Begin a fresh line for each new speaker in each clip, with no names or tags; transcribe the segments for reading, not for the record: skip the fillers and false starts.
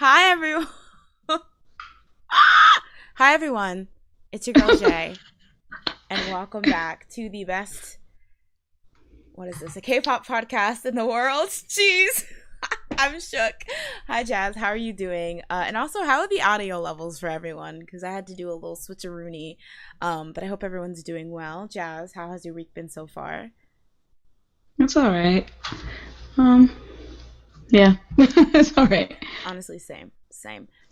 Hi everyone. Hi everyone. It's your girl Jay, and welcome back to the best. What is this? A K-pop podcast in the world? Jeez, I'm shook. Hi Jazz, how are you doing? And also, how are the audio levels for everyone? Because I had to do a little switcheroony. But I hope everyone's doing well. Jazz, how has your week been so far?
It's all right. Um, yeah, it's all right.
Honestly, same.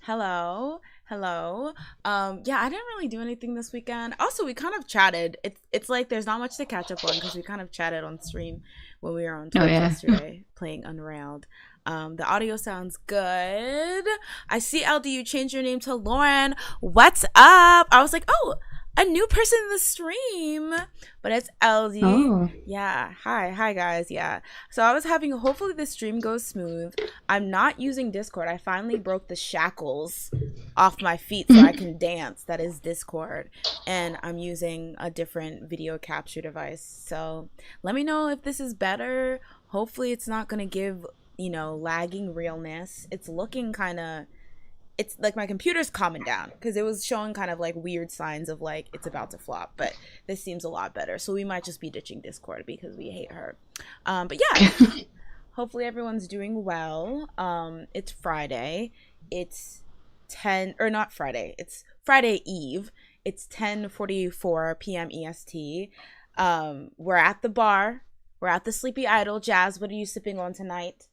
Hello, hello. Yeah, I didn't really do anything this weekend. Also, we kind of chatted. It's like there's not much to catch up on because we kind of chatted on stream when we were on
Oh
Twitch
yeah.
yesterday playing Unrailed. The audio sounds good. I see LD, you changed your name to Lauren. What's up? I was like, oh, a new person in the stream, but it's LD.
Oh.
Yeah, hi guys. Yeah, so I was having, hopefully the stream goes smooth. I'm not using Discord. I finally broke the shackles off my feet so I can dance. That is Discord. And I'm using a different video capture device. So let me know if this is better. Hopefully it's not going to give, lagging realness. It's looking kind of, it's like my computer's calming down because it was showing kind of like weird signs of like it's about to flop, but this seems a lot better. So we might just be ditching Discord because we hate her. But yeah, hopefully everyone's doing well. It's Friday. It's 10 or not Friday. It's Friday Eve. It's 10:44 p.m. EST. We're at the bar. We're at the Sleepy Idol. Jazz, what are you sipping on tonight?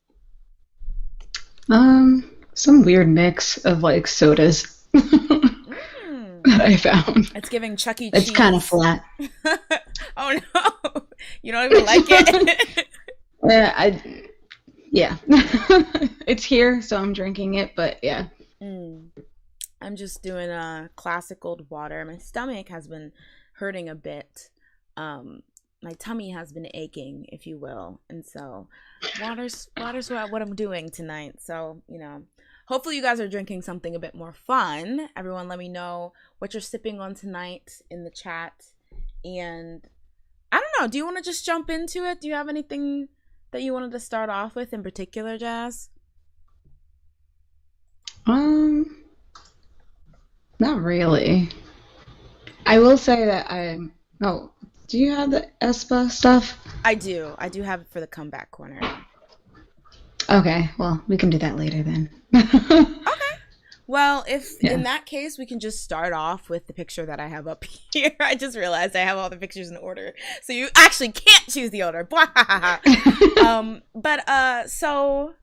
Some weird mix of like sodas that I found.
It's giving Chuck E.
It's
Cheese.
kind of flat.
Oh no, you don't even like it.
Yeah. It's here, so I'm drinking it. But yeah.
I'm just doing a classic old water. My stomach has been hurting a bit. My tummy has been aching, if you will, and so water's what I'm doing tonight. So hopefully you guys are drinking something a bit more fun. Everyone, let me know what you're sipping on tonight in the chat. And I don't know, do you want to just jump into it? Do you have anything that you wanted to start off with in particular, Jazz?
Not really. I will say that Oh, do you have the aespa stuff?
I do have it for the comeback corner.
Okay, well, we can do that later then.
Okay. Well, in that case, we can just start off with the picture that I have up here. I just realized I have all the pictures in order, so you actually can't choose the order. So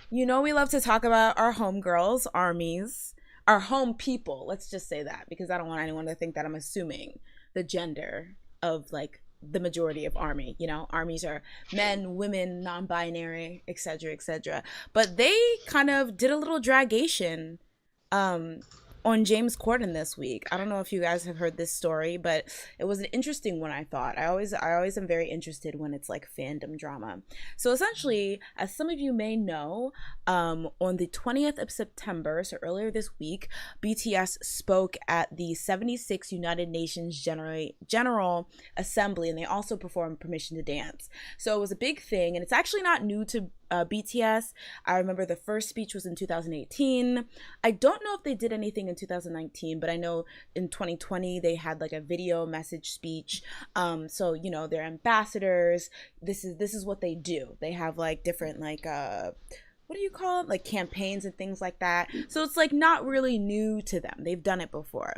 we love to talk about our homegirls, armies, our home people. Let's just say that because I don't want anyone to think that I'm assuming the gender of like the majority of army. Armies are men, women, non-binary, etc. But they kind of did a little dragation on James Corden this week. I don't know if you guys have heard this story, but it was an interesting one. I thought I always am very interested when it's like fandom drama. So essentially, as some of you may know, on the 20th of September, so earlier this week, BTS spoke at the 76th United Nations General Assembly, and they also performed Permission to Dance. So it was a big thing, and it's actually not new to BTS. I remember the first speech was in 2018. I don't know if they did anything in 2019, but I know in 2020 they had like a video message speech. So they're ambassadors. This is what they do. They have like different like what do you call it? Like campaigns and things like that. So it's like not really new to them. They've done it before.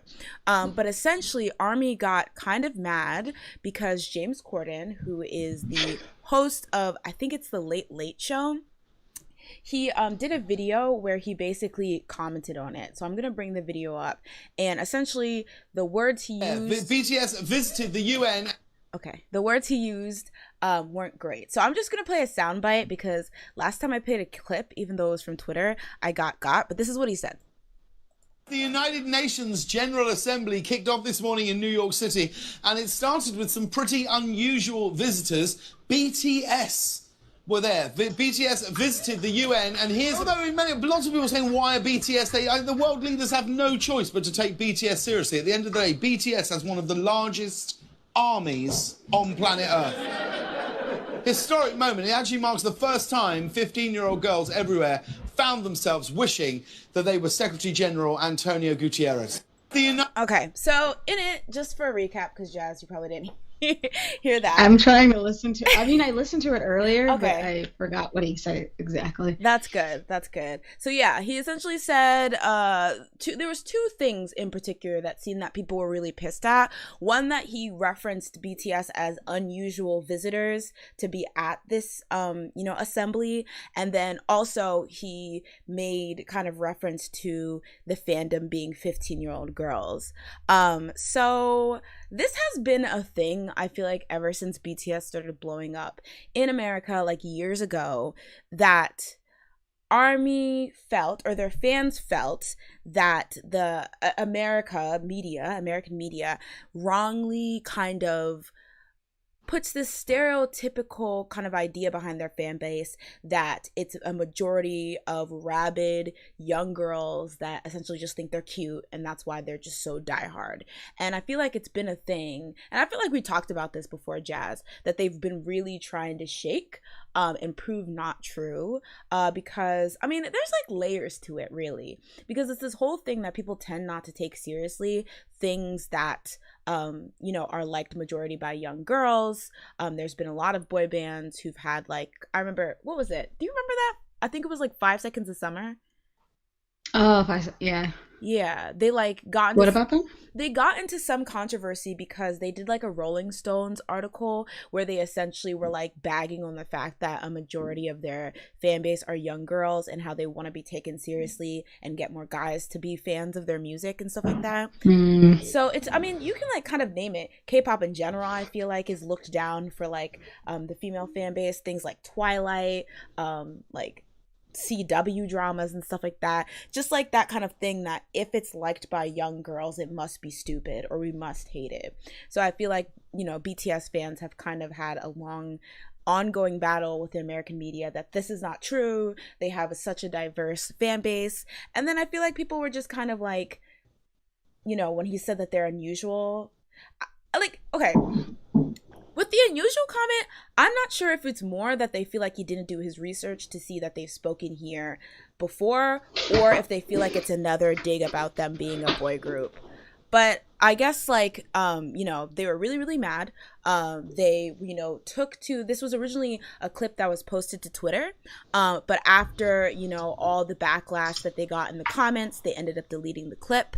But essentially, ARMY got kind of mad because James Corden, who is the host of, I think it's the Late Late Show, he did a video where he basically commented on it. So I'm going to bring the video up. And essentially, the words he used...
BTS visited the UN.
Okay, the words he used weren't great. So I'm just going to play a soundbite because last time I played a clip, even though it was from Twitter, I got. But this is what he said.
The United Nations General Assembly kicked off this morning in New York City, and it started with some pretty unusual visitors. BTS were there. BTS visited the UN, and lots of people are saying, why are BTS? The world leaders have no choice but to take BTS seriously. At the end of the day, BTS has one of the largest armies on planet Earth. Historic moment. It actually marks the first time 15-year-old girls everywhere found themselves wishing that they were Secretary General Antonio Gutierrez.
Okay, so in it, just for a recap, because Jazz, you probably didn't hear that.
I'm trying to listen to I listened to it earlier,
Okay.
but I forgot what he said exactly.
That's good. So yeah, he essentially said there was two things in particular that seemed that people were really pissed at. One, that he referenced BTS as unusual visitors to be at this assembly, and then also he made kind of reference to the fandom being 15-year-old girls. So this has been a thing, I feel like, ever since BTS started blowing up in America, like years ago, that ARMY felt, or their fans felt, that the American media wrongly kind of puts this stereotypical kind of idea behind their fan base that it's a majority of rabid young girls that essentially just think they're cute, and that's why they're just so diehard. And I feel like it's been a thing, and I feel like we talked about this before, Jazz, that they've been really trying to shake and prove not true, because I mean, there's like layers to it, really, because it's this whole thing that people tend not to take seriously, things that are liked majority by young girls. There's been a lot of boy bands who've had, like, I remember, what was it? Do you remember that? I think it was like 5 Seconds of Summer.
Oh, yeah.
Yeah, they like got into,
what about them?
They got into some controversy because they did like a Rolling Stones article where they essentially were like bagging on the fact that a majority of their fan base are young girls and how they want to be taken seriously and get more guys to be fans of their music and stuff like that. So it's, I mean, you can like kind of name it. K-pop in general, I feel like, is looked down for like the female fan base, things like Twilight, like CW dramas and stuff like that, just like that kind of thing, that if it's liked by young girls, it must be stupid or we must hate it. So I feel like, BTS fans have kind of had a long ongoing battle with the American media that this is not true. They have such a diverse fan base. And then I feel like people were just kind of like, when he said that they're unusual, like, okay, with the unusual comment, I'm not sure if it's more that they feel like he didn't do his research to see that they've spoken here before, or if they feel like it's another dig about them being a boy group. But I guess, like, they were really, really mad. They, took to, this was originally a clip that was posted to Twitter. But after, all the backlash that they got in the comments, they ended up deleting the clip.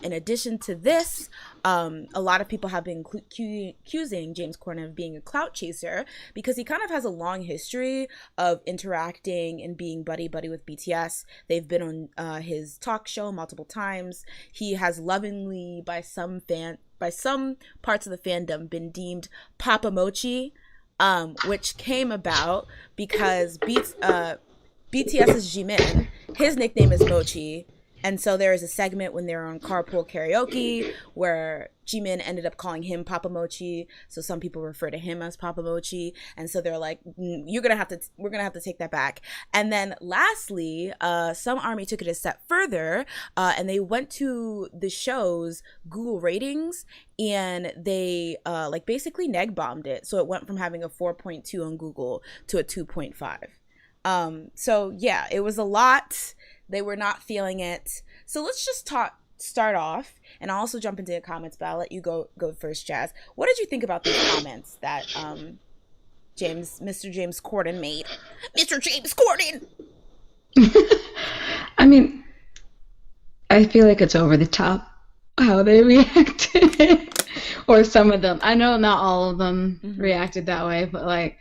In addition to this, a lot of people have been accusing James Corden of being a clout chaser because he kind of has a long history of interacting and being buddy-buddy with BTS. They've been on his talk show multiple times. He has lovingly, by some parts of the fandom, been deemed Papa Mochi, which came about because BTS's Jimin, his nickname is Mochi, and so there is a segment when they're on Carpool Karaoke where Jimin ended up calling him Papa Mochi, so some people refer to him as Papa Mochi, and so they're like, we're gonna have to take that back. And then lastly, some ARMY took it a step further, and they went to the show's Google ratings, and they basically neg bombed it, so it went from having a 4.2 on Google to a 2.5. So yeah, it was a lot. They were not feeling it. So let's just start off, and I'll also jump into the comments, but I'll let you go first, Jazz. What did you think about these comments that Mr. James Corden made? Mr. James Corden!
I mean, I feel like it's over the top how they reacted. Or some of them. I know not all of them reacted that way, but like,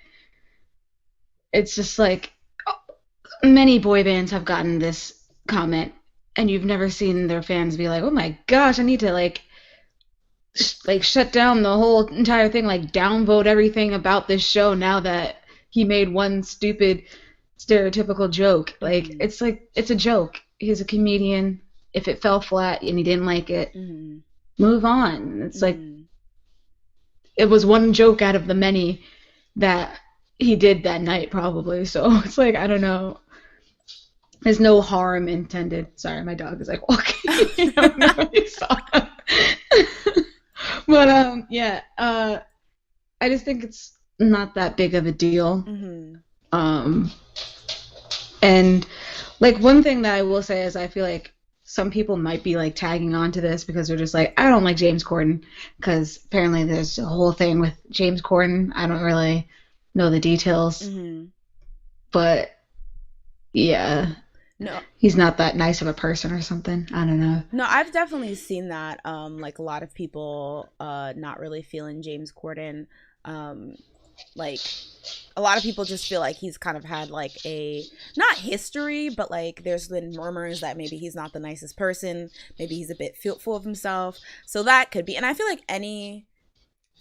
it's just like, many boy bands have gotten this comment, and you've never seen their fans be like, oh my gosh, I need to like shut down the whole entire thing, like downvote everything about this show now that he made one stupid stereotypical joke. Like, it's a joke. He's a comedian. If it fell flat and he didn't like it, move on. It's like, it was one joke out of the many that he did that night, probably. So it's like, I don't know. There's no harm intended. Sorry, my dog is like walking. I don't know if you saw him. But I just think it's not that big of a deal. And Like, one thing that I will say is I feel like some people might be like tagging on to this because they're just like, I don't like James Corden, because apparently there's a whole thing with James Corden. I don't really know the details, but yeah,
No,
he's not that nice of a person or something. I don't know.
no, I've definitely seen that. Like a lot of people, not really feeling James Corden. Like a lot of people just feel like he's kind of had like a not history, but like there's been murmurs that maybe he's not the nicest person, maybe he's a bit full of himself, so that could be. And I feel like any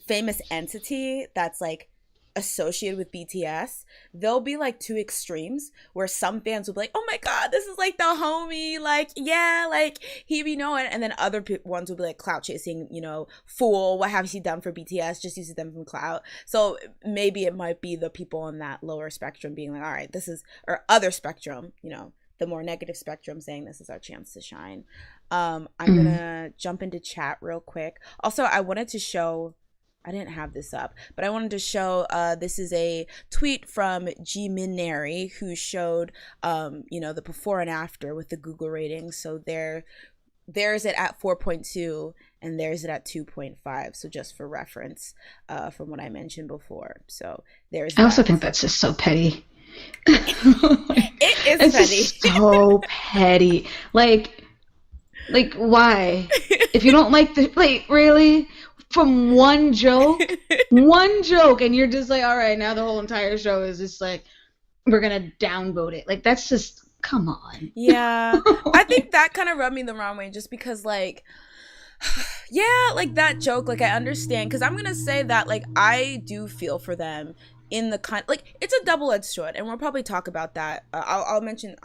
famous entity that's like associated with BTS, there'll be like two extremes where some fans will be like, oh my god, this is like the homie, like yeah, like he be knowing, and then other ones will be like clout chasing, you know, fool, what have he done for BTS, just uses them from clout. So maybe it might be the people on that lower spectrum being like, all right, this is, or other spectrum, you know, the more negative spectrum, saying this is our chance to shine. I'm gonna jump into chat real quick. Also, I wanted to show, I didn't have this up, but I wanted to show, this is a tweet from G Minary, who showed, you know, the before and after with the Google ratings. So there's it at 4.2 and there's it at 2.5. So just for reference, from what I mentioned before. So there's that.
I also think that's just so petty.
It is
it's
petty.
Just so petty. Like why? If you don't like the, like, really? From one joke, and you're just like, all right, now the whole entire show is just like, we're gonna downvote it. Like, that's just, come on.
Yeah, I think that kind of rubbed me the wrong way, just because, like, yeah, like that joke, like I understand, because I'm gonna say that, like, I do feel for them in the kind, like, it's a double-edged sword, and we'll probably talk about that. I'll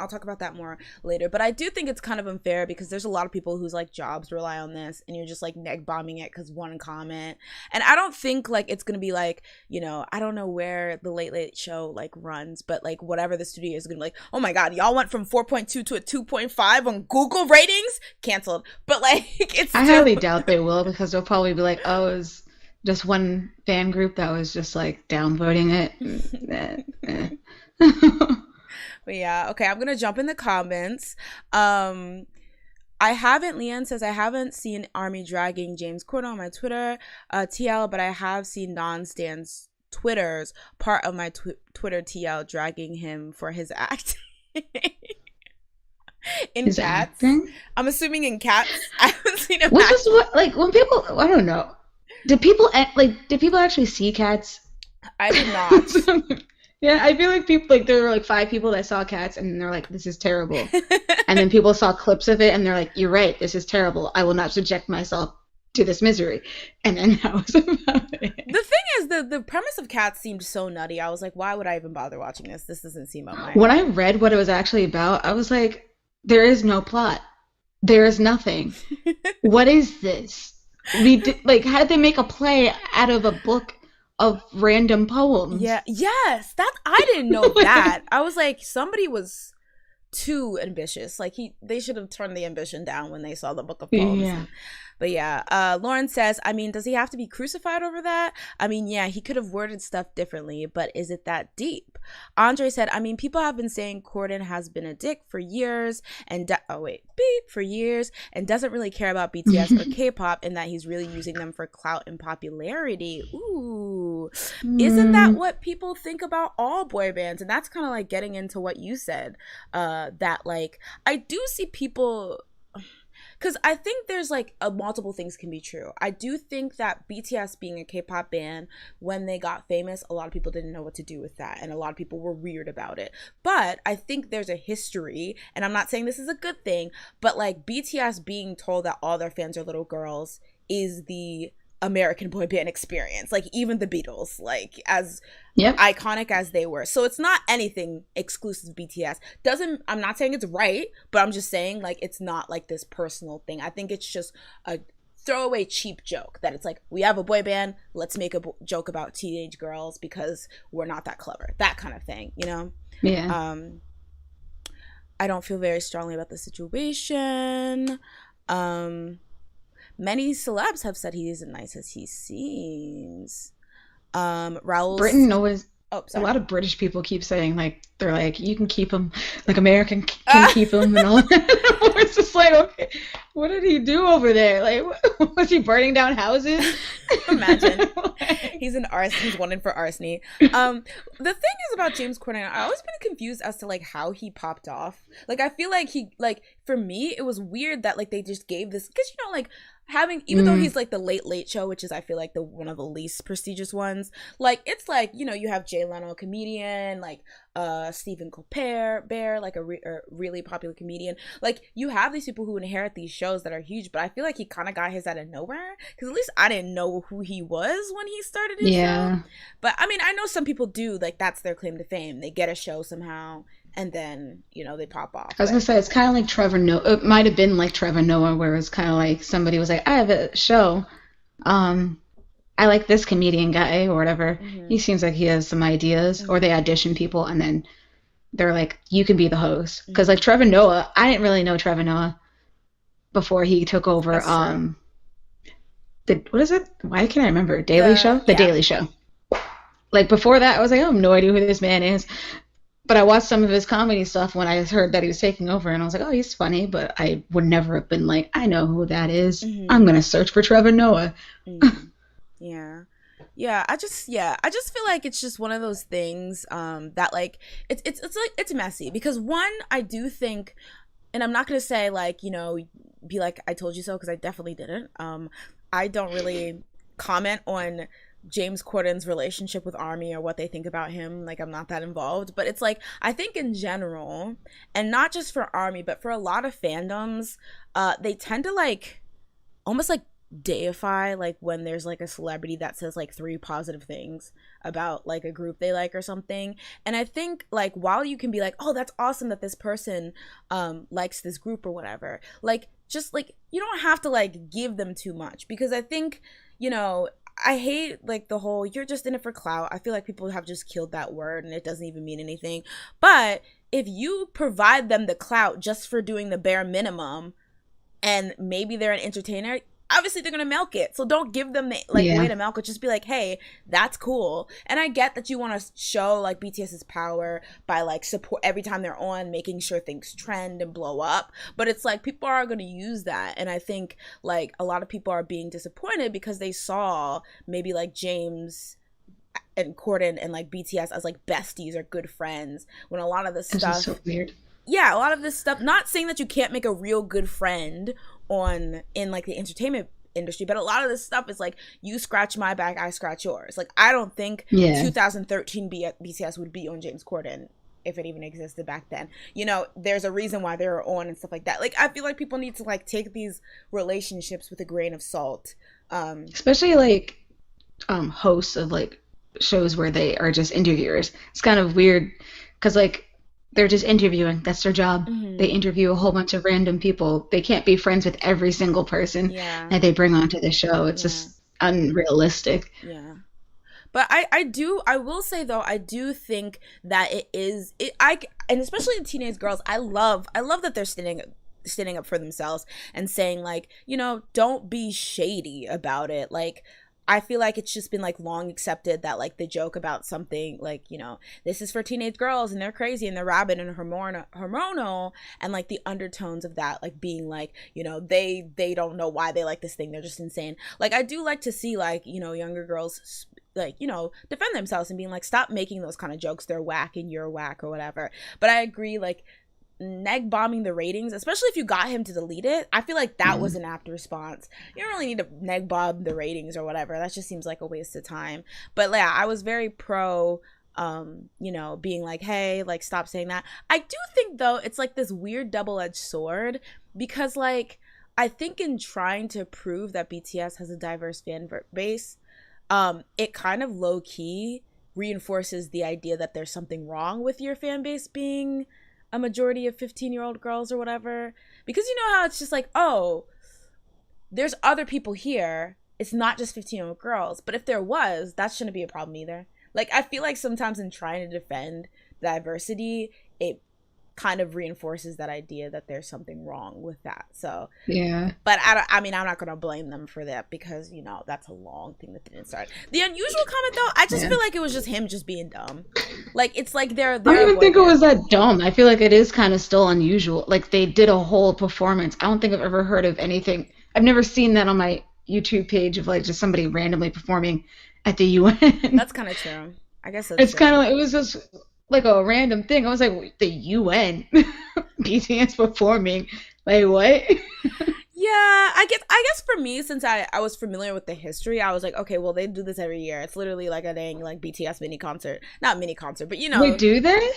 talk about that more later, but I do think it's kind of unfair because there's a lot of people whose like jobs rely on this, and you're just like neg bombing it because one comment. And I don't think like it's gonna be like, you know, I don't know where the Late Late Show like runs, but like whatever the studio is gonna be like, oh my god, y'all went from 4.2 to a 2.5 on Google ratings, canceled. But like it's
I highly doubt they will, because they'll probably be like, oh, it was just one fan group that was just like downvoting it.
But yeah, okay, I'm gonna jump in the comments. Leanne says, I haven't seen Army dragging James Corden on my Twitter, TL, but I have seen non-stans Twitter's part of my Twitter TL dragging him for his acting. In
His
Cats.
acting?
I'm assuming in Cats. I haven't seen him.
Which is what, like, when people, I don't know. Did people actually see Cats?
I did not.
Yeah, I feel like people, like, there were like 5 people that saw Cats and they're like, this is terrible. And then people saw clips of it and they're like, you're right, this is terrible. I will not subject myself to this misery. And then that was about it.
The thing is, the premise of Cats seemed so nutty. I was like, why would I even bother watching this? This doesn't seem up my
When I read what it was actually about, I was like, there is no plot. There is nothing. What is this? How did they make a play out of a book of random poems?
Yeah, yes, that I didn't know that. I was like, somebody was too ambitious. Like they should have turned the ambition down when they saw the book of poems.
Yeah.
But yeah, Lauren says, I mean, does he have to be crucified over that? I mean, yeah, he could have worded stuff differently, but is it that deep? Andre said, I mean, people have been saying Corden has been a dick for years and for years and doesn't really care about BTS or K-pop, and that he's really using them for clout and popularity. Ooh, isn't that what people think about all boy bands? And that's kind of like getting into what you said, that like I do see people, because I think there's like multiple things can be true. I do think that BTS being a K-pop band, when they got famous, a lot of people didn't know what to do with that, and a lot of people were weird about it. But I think there's a history, and I'm not saying this is a good thing, but like BTS being told that all their fans are little girls is the American boy band experience. Like even the Beatles, like as iconic as they were. So it's not anything exclusive to BTS. I'm not saying it's right, but I'm just saying like it's not like this personal thing. I think it's just a throwaway cheap joke that it's like, we have a boy band, let's make a joke about teenage girls because we're not that clever. That kind of thing, you know?
Yeah.
I don't feel very strongly about the situation. Many celebs have said he isn't nice as he seems. Raul.
Britain always.
Oh,
A
sorry.
lot of British people keep saying like they're like you can keep him, like American can keep him and all that. It's just like, okay, what did he do over there? Like, was he burning down houses?
Imagine.
Like,
He's wanted for arsony. The thing is about James Corden, I always been confused as to like how he popped off. Like I feel like for me it was weird that like they just gave this, because you know like having, even though he's like the Late Show, which is I feel like the one of the least prestigious ones, like it's like, you know, you have Jay Leno, a comedian, like Stephen Colbert, like a really popular comedian. Like you have these people who inherit these shows that are huge, but I feel like he kind of got his out of nowhere, because at least I didn't know who he was when he started his show. But I mean, I know some people do, like that's their claim to fame. They get a show somehow and then, you know, they pop off.
I was gonna say it's kind of like Trevor Noah. It might have been like Trevor Noah, where it's kind of like somebody was like, "I have a show. I like this comedian guy or whatever. He seems like he has some ideas." Or they audition people and then they're like, "You can be the host." Because like Trevor Noah, I didn't really know Trevor Noah before he took over. What is it? Why can't I remember? Daily Show. The Daily Show. Like before that, I was like, I have no idea who this man is. But I watched some of his comedy stuff when I heard that he was taking over, and I was like, oh, he's funny, but I would never have been like, I know who that is. I'm going to search for Trevor Noah.
Yeah, I just feel like it's just one of those things that like it's like it's messy, because one, I do think, and I'm not going to say like, you know, be like I told you so, because I definitely didn't. I don't really comment on James Corden's relationship with Army or what they think about him. Like I'm not that involved, but it's like I think in general, and not just for Army but for a lot of fandoms, they tend to like almost like deify like when there's like a celebrity that says like 3 positive things about like a group they like or something. And I think like while you can be like, oh, that's awesome that this person likes this group or whatever, like just like you don't have to like give them too much, because I think, you know, I hate like the whole you're just in it for clout. I feel like people have just killed that word and it doesn't even mean anything. But if you provide them the clout just for doing the bare minimum, and maybe they're an entertainer, obviously they're gonna milk it. So don't give them the way to milk it. Just be like, hey, that's cool. And I get that you want to show like BTS's power by like support every time they're on, making sure things trend and blow up. But it's like people are gonna use that, and I think like a lot of people are being disappointed because they saw maybe like James and Corden and like BTS as like besties or good friends, when a lot of this stuff
is so weird.
Yeah, a lot of this stuff, not saying that you can't make a real good friend in like the entertainment industry, but a lot of this stuff is like you scratch my back, I scratch yours. Like I don't think 2013 BTS would be on James Corden if it even existed back then. You know, there's a reason why they were on and stuff like that. Like I feel like people need to like take these relationships with a grain of salt,
especially like hosts of like shows where they are just interviewers. It's kind of weird because like they're just interviewing. That's their job. They interview a whole bunch of random people. They can't be friends with every single person that they bring onto the show. It's just unrealistic.
Yeah. But I will say though, I do think that and especially the teenage girls, I love that they're standing up for themselves and saying like, you know, don't be shady about it. Like I feel like it's just been like long accepted that like the joke about something like, you know, this is for teenage girls and they're crazy and they're rabid and hormonal, and like the undertones of that like being like, you know, they don't know why they like this thing, they're just insane. Like I do like to see like, you know, younger girls like, you know, defend themselves and being like, stop making those kind of jokes, they're whack and you're whack or whatever. But I agree, like neg bombing the ratings, especially if you got him to delete it, I feel like that was an apt response. You don't really need to neg bomb the ratings or whatever. That just seems like a waste of time. But yeah, I was very pro you know, being like, hey, like stop saying that. I do think though it's like this weird double-edged sword, because like I think in trying to prove that BTS has a diverse fan base, it kind of low-key reinforces the idea that there's something wrong with your fan base being a majority of 15-year-old girls or whatever. Because you know how it's just like, oh, there's other people here, it's not just 15-year-old girls. But if there was, that shouldn't be a problem either. Like I feel like sometimes in trying to defend diversity, it kind of reinforces that idea that there's something wrong with that. So
yeah,
but I mean, I'm not gonna blame them for that, because you know that's a long thing that didn't start. The unusual comment though, I just feel like it was just him just being dumb. Like it's like they're
I don't even think it was that dumb. I feel like it is kind of still unusual. Like they did a whole performance. I don't think I've ever heard of anything. I've never seen that on my YouTube page of like just somebody randomly performing at the UN.
That's kind of true. I guess
it's kind of like, it was just like a random thing. I was like, the UN, BTS performing, like what?
Yeah, I guess for me, since I was familiar with the history, I was like, okay, well they do this every year. It's literally like a dang like BTS not mini concert, but you know.
Wait, do they?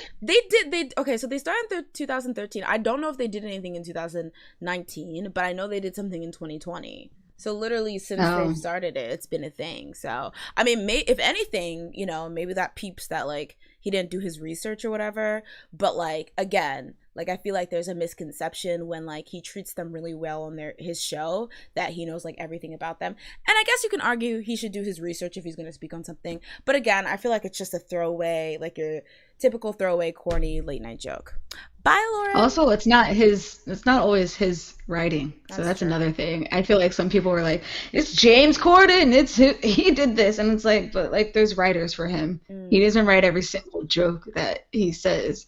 Okay, so they started in 2013. I don't know if they did anything in 2019, but I know they did something in 2020. So literally since they've started it, it's been a thing. So I mean, if anything, you know, maybe that peeps that like he didn't do his research or whatever. But like again, like I feel like there's a misconception when like he treats them really well on his show that he knows like everything about them. And I guess you can argue he should do his research if he's going to speak on something. But again, I feel like it's just a throwaway, like your typical throwaway, corny late night joke. Bye, Laura.
Also, it's not always his writing. So that's another thing. I feel like some people were like, it's James Corden. He did this. And it's like, but like there's writers for him. He doesn't write every single joke that he says.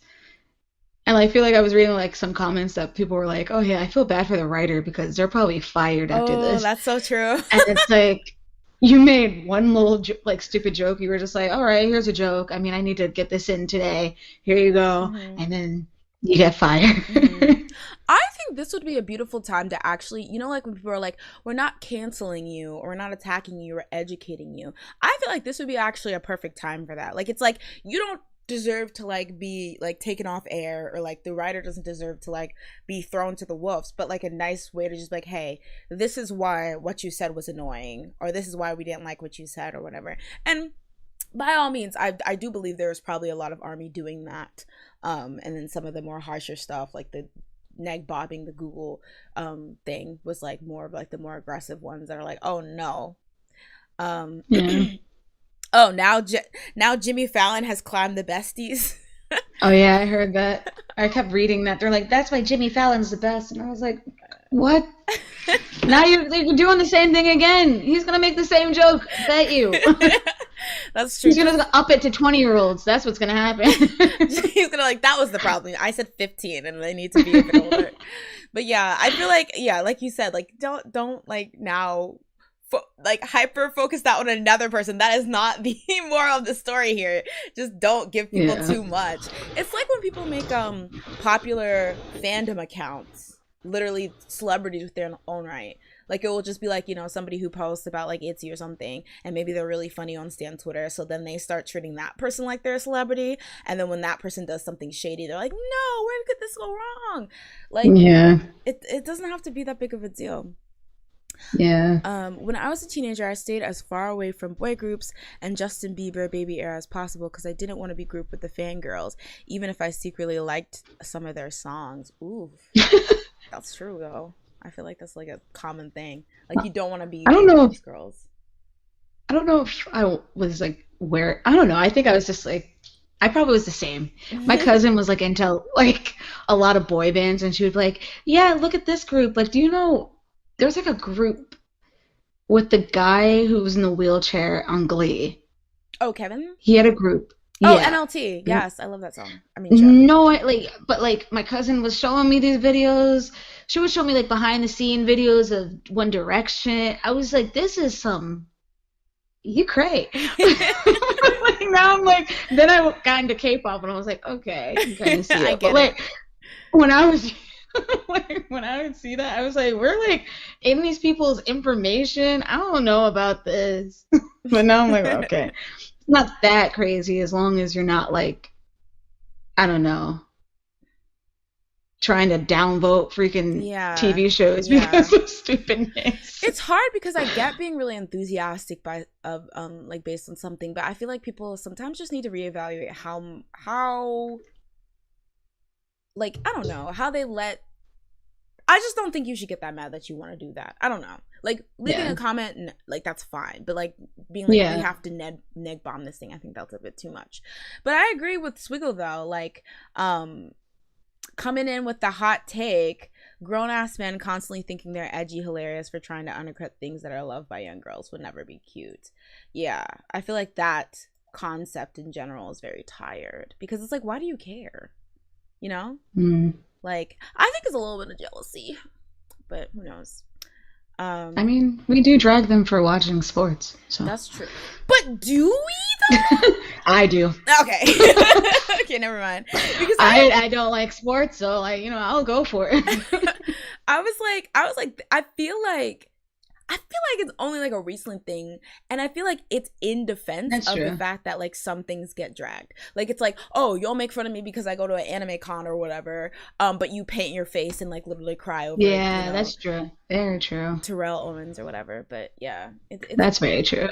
And I feel like I was reading like some comments that people were like, oh yeah, I feel bad for the writer because they're probably fired after this.
Oh, that's so true.
And it's like, you made one little like stupid joke. You were just like, all right, here's a joke. I mean, I need to get this in today. Here you go. Mm-hmm. And then you get fired.
Mm-hmm. I think this would be a beautiful time to actually, you know, like when people are like, we're not canceling you or we're not attacking you, we're educating you. I feel like this would be actually a perfect time for that. Like, it's like, you don't deserve to like be like taken off air, or like the writer doesn't deserve to like be thrown to the wolves, but like a nice way to just like, hey, this is why what you said was annoying, or this is why we didn't like what you said, or whatever. And by all means, I do believe there was probably a lot of ARMY doing that, and then some of the more harsher stuff like the neg bobbing the Google thing was like more of like the more aggressive ones that are like, oh no,
yeah.
Oh, now Jimmy Fallon has climbed the besties.
Oh yeah, I heard that. I kept reading that. They're like, that's why Jimmy Fallon's the best. And I was like, what? Now you're doing the same thing again. He's going to make the same joke. Bet you.
That's true.
He's going to up it to 20-year-olds. That's what's going to happen.
He's going to like, that was the problem. I said 15 and they need to be a bit older. But yeah, I feel like, yeah, like you said, like, don't like now like hyper focus that on another person. That is not the moral of the story here. Just don't give people too much. It's like when people make popular fandom accounts, literally celebrities with their own right. Like it will just be like, you know, somebody who posts about like ITZY or something, and maybe they're really funny on Stan Twitter, so then they start treating that person like they're a celebrity, and then when that person does something shady, they're like, no, where could this go wrong? Like, yeah, it doesn't have to be that big of a deal.
Yeah.
When I was a teenager, I stayed as far away from boy groups and Justin Bieber baby era as possible because I didn't want to be grouped with the fangirls, even if I secretly liked some of their songs. Ooh, that's true though. I feel like that's like a common thing. Like you don't want to be.
I don't know
if girls.
I don't know if I was like where. I don't know. I think I was just like. I probably was the same. My cousin was like into like a lot of boy bands, and she would be like, "Yeah, look at this group. Like, do you know?" There's like a group with the guy who was in the wheelchair on Glee.
Oh, Kevin?
He had a group.
Oh, yeah. NLT. Yes, I love that song. I mean,
no, but like my cousin was showing me these videos. She would show me like behind the scene videos of One Direction. I was like, this is you cray. Like now I'm like, then I got into K-pop and I was like, okay, you kind of see it. But like when I was. Like, when I would see that, I was like, we're like in these people's information. I don't know about this. But now I'm like, okay. It's not that crazy as long as you're not like, I don't know, trying to downvote freaking TV shows because of stupidness.
It's hard because I get being really enthusiastic like based on something, but I feel like people sometimes just need to reevaluate how like, I don't know, how they I just don't think you should get that mad that you want to do that. I don't know. Like, leaving a comment, like, that's fine. But, like, being like, we have to neg bomb this thing, I think that's a bit too much. But I agree with Swiggle, though. Like, coming in with the hot take. Grown-ass men constantly thinking they're edgy, hilarious for trying to undercut things that are loved by young girls would never be cute. Yeah, I feel like that concept in general is very tired because it's like, why do you care? You know? Like, I think it's a little bit of jealousy, but who knows?
I mean, we do drag them for watching sports, so
that's true. But do we though?
I do.
Okay. Okay, never mind. Because
I don't like sports, so like, you know, I'll go for it.
I was like, I feel like it's only like a recent thing, and I feel like it's in defense of the fact that like some things get dragged. Like it's like, oh, you'll make fun of me because I go to an anime con or whatever, but you paint your face and like literally cry over it, you know?
That's true. Very true.
Terrell Owens or whatever, but yeah,
that's very true.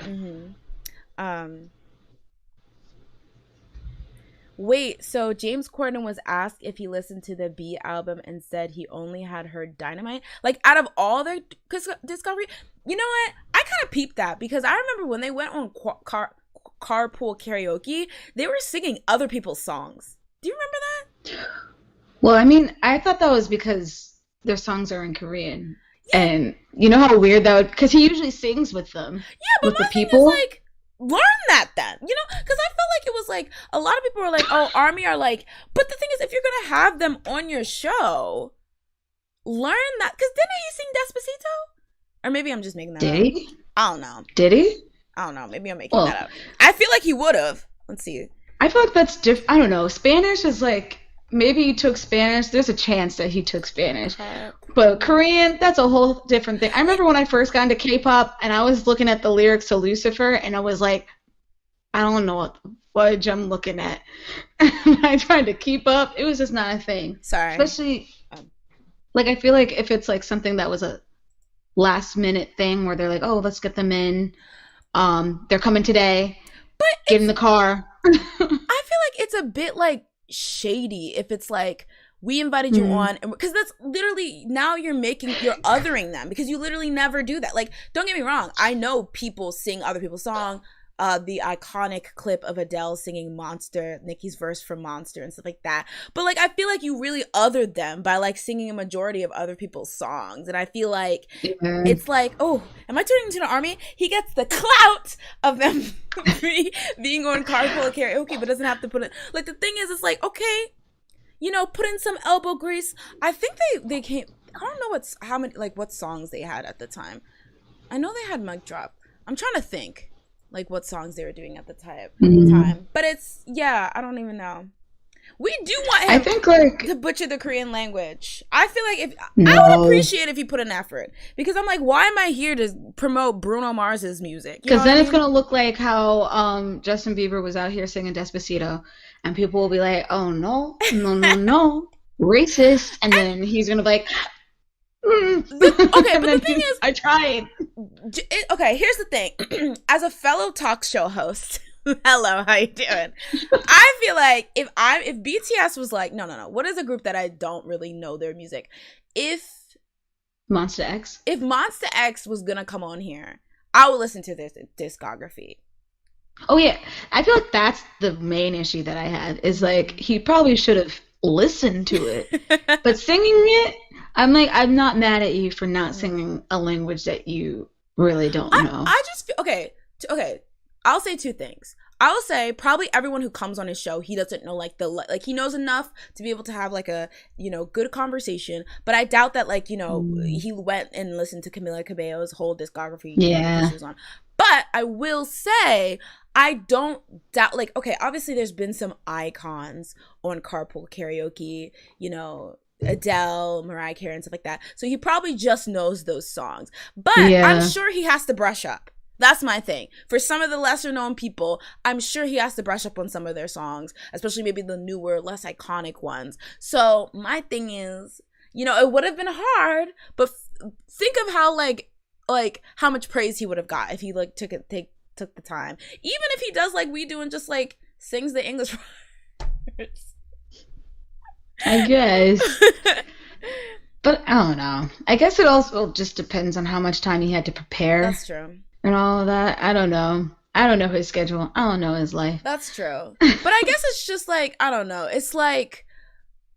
Wait, so James Corden was asked if he listened to the B album and said he only had heard Dynamite. Like, out of all their discovery, you know what? I kind of peeped that because I remember when they went on carpool karaoke, they were singing other people's songs. Do you remember that?
Well, I mean, I thought that was because their songs are in Korean. Yeah. And you know how weird that would... Because he usually sings with them.
Yeah, but with the people. Is like... learn that then, you know, because I felt like it was like a lot of people were like, oh, ARMY are like, but the thing is, if you're gonna have them on your show, learn that, because didn't he sing Despacito? Or maybe I'm just making that up.
Did he?
I don't know.
Did he?
I don't know. Maybe I'm making that up. I feel like he would have. Let's see.
I feel like that's different. I don't know. Spanish is like, maybe he took Spanish. There's a chance that he took Spanish. But Korean, that's a whole different thing. I remember when I first got into K-pop and I was looking at the lyrics to Lucifer and I was like, I don't know what fudge I'm looking at. I tried to keep up. It was just not a thing.
Sorry.
Especially, like, I feel like if it's like something that was a last minute thing where they're like, oh, let's get them in. They're coming today. But get in the car.
I feel like it's a bit like shady if it's like, we invited you on, because that's literally, now you're othering them, because you literally never do that. Like, don't get me wrong, I know people sing other people's songs, the iconic clip of Adele singing Monster, Nicki's verse from Monster and stuff like that, but like, I feel like you really othered them by like singing a majority of other people's songs, and I feel like it's like, oh, am I turning into an ARMY? He gets the clout of them being on carpool karaoke, but doesn't have to put it, like, the thing is, it's like, okay, you know, put in some elbow grease. I think they came, I don't know what songs they had at the time. I know they had Mic Drop. I'm trying to think like what songs they were doing at the time. But it's, yeah, I don't even know. We do want him to butcher the Korean language. I feel like I would appreciate if he put an effort, because I'm like, why am I here to promote Bruno Mars's music?
Because then it's gonna look like how Justin Bieber was out here singing Despacito, and people will be like, oh no, racist, and then he's gonna be like,
okay, but the thing is,
I tried.
Okay, here's the thing. As a fellow talk show host. Hello, how you doing? I feel like if BTS was like, no, what is a group that I don't really know their music? If
Monster X
was gonna come on here, I would listen to this discography.
Oh yeah, I feel like that's the main issue that I had, is like, he probably should have listened to it, but singing it, I'm like, I'm not mad at you for not singing a language that you really don't know.
I just feel, okay. I'll say two things. I will say probably everyone who comes on his show, he doesn't know like he knows enough to be able to have like a, you know, good conversation. But I doubt that, like, you know, he went and listened to Camila Cabello's whole discography.
Yeah.
She was on. But I will say, I don't doubt, like, okay, obviously there's been some icons on carpool karaoke, you know, Adele, Mariah Carey and stuff like that. So he probably just knows those songs. But I'm sure he has to brush up. That's my thing. For some of the lesser known people, I'm sure he has to brush up on some of their songs, especially maybe the newer, less iconic ones. So my thing is, you know, it would have been hard, but think of how like how much praise he would have got if he like took the time. Even if he does like we do and just like sings the English words.
I guess. But I don't know. I guess it also just depends on how much time he had to prepare.
That's true.
And all of that. I don't know. I don't know his schedule. I don't know his life.
That's true. But I guess it's just like, I don't know. It's like,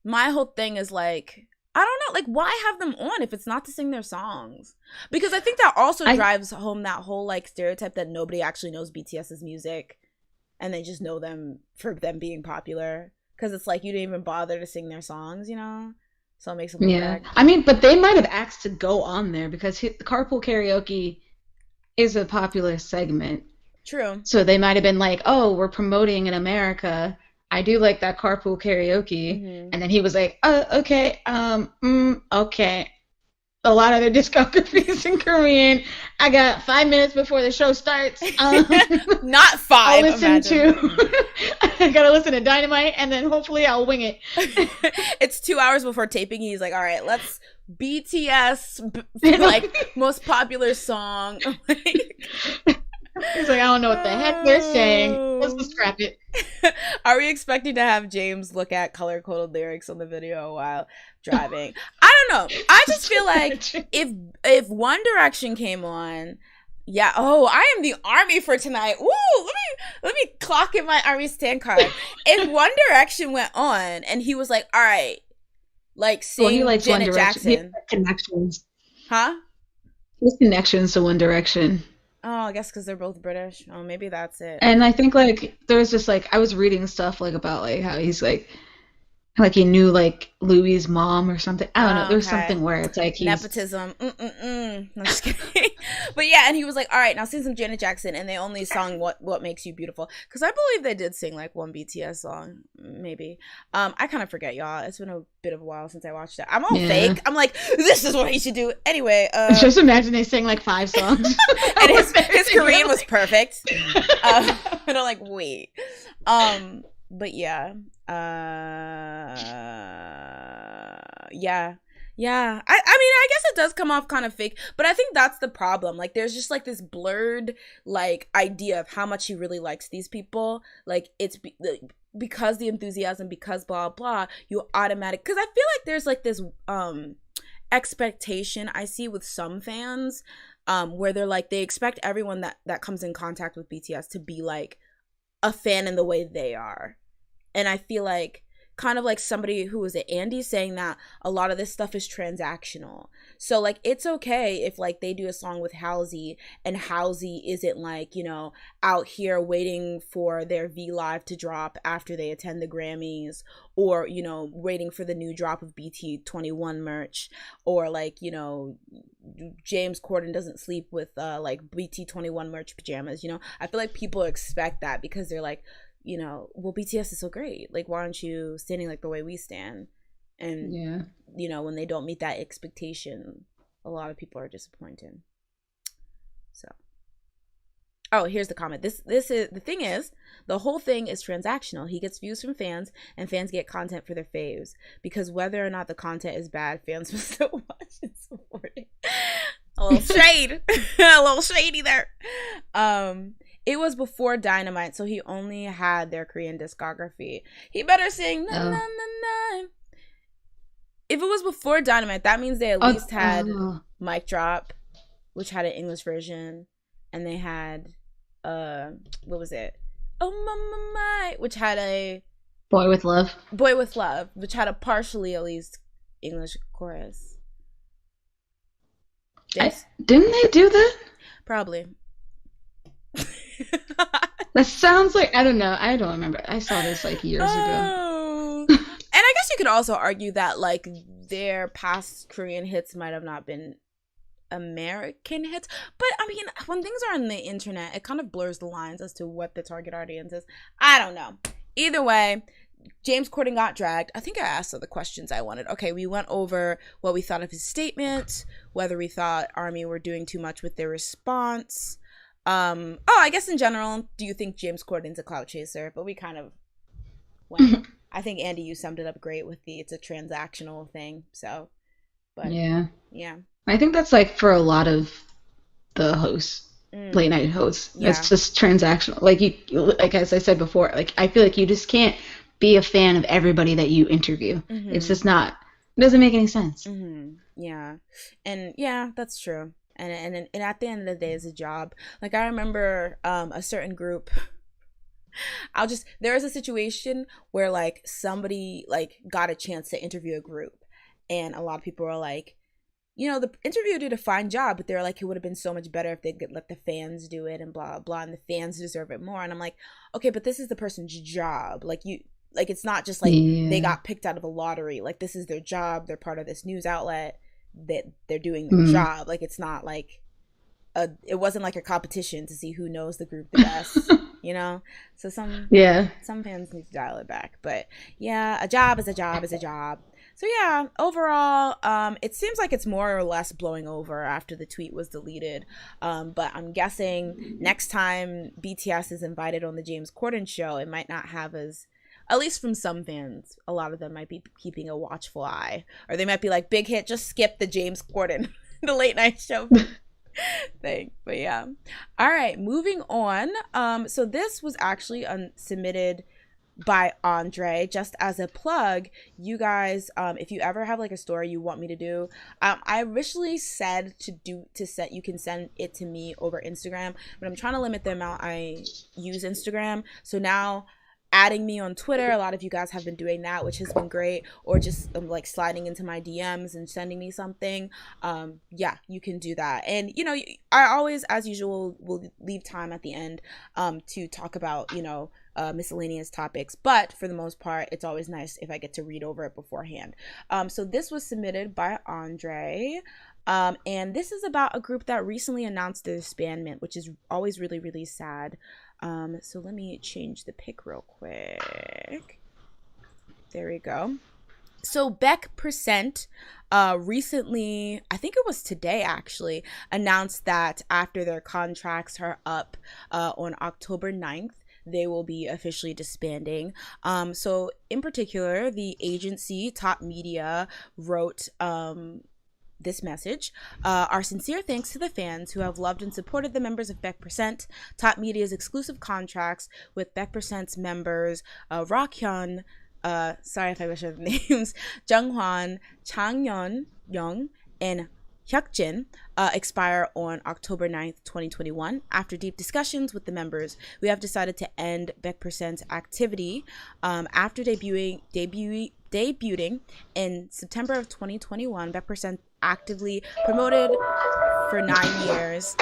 my whole thing is like, I don't know, like, why have them on if it's not to sing their songs? Because I think that also drives home that whole like stereotype that nobody actually knows BTS's music, and they just know them for them being popular. Because it's like you didn't even bother to sing their songs, you know? So it makes them look bad.
I mean, but they might have asked to go on there because the carpool karaoke is a popular segment.
True.
So they might have been like, "Oh, we're promoting in America. I do like that carpool karaoke."
Mm-hmm.
And then he was like, "Oh, okay, okay. A lot of their discography is in Korean. I got 5 minutes before the show starts.
Not 5.
I'll listen to. I gotta listen to Dynamite, and then hopefully I'll wing it."
It's 2 hours before taping. He's like, "All right, let's BTS like most popular song."
He's like, "I don't know what the heck they're saying. Let's just scrap it."
Are we expecting to have James look at color-coded lyrics on the video while driving? I don't know. I just feel like if One Direction came on, yeah. Oh, I am the army for tonight. Woo! Let me clock in my army stand card. If One Direction went on and he was like, "All right, like sing
he likes
Janet
One Direction.
Jackson,"
Connections.
Huh?
His connections to One Direction.
Oh, I guess because they're both British. Oh, maybe that's it.
And I think like there's just like I was reading stuff like about like how he's like he knew like Louis' mom or something. I don't know. There's something where it's like he's
nepotism. No, I'm just kidding. But yeah, and he was like, "All right, now sing some Janet Jackson," and they only sung "What Makes You Beautiful" because I believe they did sing like one BTS song, maybe. I kind of forget, y'all. It's been a bit of a while since I watched it. I'm all fake. I'm like, this is what he should do. Anyway,
just imagine they sang like 5 songs,
and his Korean was perfect. And I'm like, wait, but yeah. Yeah. I mean, I guess it does come off kind of fake, but I think that's the problem. Like, there's just like this blurred like idea of how much he really likes these people. Like, it's because the enthusiasm, because blah blah. You automatic because I feel like there's like this expectation I see with some fans, where they're like they expect everyone that comes in contact with BTS to be like a fan in the way they are. And I feel like kind of like somebody who was at Andy saying that a lot of this stuff is transactional. So like it's okay if like they do a song with Halsey and Halsey isn't like, you know, out here waiting for their V Live to drop after they attend the Grammys, or, you know, waiting for the new drop of BT21 merch, or like, you know, James Corden doesn't sleep with like BT21 merch pajamas, you know. I feel like people expect that because they're like, you know, well, BTS is so great. Like, why aren't you standing like the way we stand? And, you know, when they don't meet that expectation, a lot of people are disappointed. So, oh, here's the comment. This is, the thing is, the whole thing is transactional. He gets views from fans, and fans get content for their faves. Because whether or not the content is bad, fans will still watch and support it. A little shade. A little shady there. It was before Dynamite, so he only had their Korean discography. He better sing na na na na. If it was before Dynamite, that means they at least had Mic Drop, which had an English version, and they had what was it? Oh my, which had a
Boy with Love,
which had a partially at least English chorus. Yes.
Didn't they do that?
Probably.
That sounds like, I don't know. I don't remember. I saw this like years ago.
And I guess you could also argue that like their past Korean hits might have not been American hits. But I mean, when things are on the internet, it kind of blurs the lines as to what the target audience is. I don't know. Either way, James Corden got dragged. I think I asked all the questions I wanted. Okay, we went over what we thought of his statement, whether we thought ARMY were doing too much with their response. I guess in general, do you think James Corden's a clout chaser? But we kind of went. I think, Andy, you summed it up great with it's a transactional thing. So, but yeah.
I think that's like for a lot of the hosts, late night hosts. Yeah. It's just transactional. Like as I said before, like I feel like you just can't be a fan of everybody that you interview. It's just not. It doesn't make any sense.
Yeah, and yeah, that's true. And at the end of the day, it's a job. Like I remember a certain group there is a situation where like somebody like got a chance to interview a group, and a lot of people were like, you know, the interviewer did a fine job, but they're like, it would have been so much better if they could let the fans do it and blah blah, and the fans deserve it more. And I'm like, okay, but this is the person's job. Like it's not just like they got picked out of a lottery. Like this is their job. They're part of this news outlet. That they're doing their job. Like it's not like it wasn't like a competition to see who knows the group the best. You know, so some fans need to dial it back. But yeah, a job is a job is a job. So yeah, overall, it seems like it's more or less blowing over after the tweet was deleted. But I'm guessing next time BTS is invited on the James Corden show, it might not have as, at least from some fans, a lot of them might be keeping a watchful eye. Or they might be like, big hit, just skip the James Corden, the late night show thing. But yeah. All right, moving on. So this was actually submitted by Andre. Just as a plug, you guys, if you ever have like a story you want me to do, I originally said you can send it to me over Instagram, but I'm trying to limit the amount I use Instagram. So now adding me on Twitter, a lot of you guys have been doing that, which has been great, or just like sliding into my DMs and sending me something. Yeah, you can do that. And you know, I always, as usual, will leave time at the end to talk about, you know, miscellaneous topics, but for the most part it's always nice if I get to read over it beforehand. So this was submitted by Andre, and this is about a group that recently announced their disbandment, which is always really, really sad. So let me change the pic real quick. There we go. So Beck% recently, I think it was today actually, announced that after their contracts are up on October 9th, they will be officially disbanding. So in particular, the agency Top Media wrote this message. Our sincere thanks to the fans who have loved and supported the members of Beck%. Top Media's exclusive contracts with Beck%'s members Rakhyun, sorry if I butchered the names, Junghwan, Changyeon, Young, and Hyukjin expire on October 9th, 2021. After deep discussions with the members, we have decided to end Beck%'s activity. After debuting in September of 2021, Beck% actively promoted for 9 years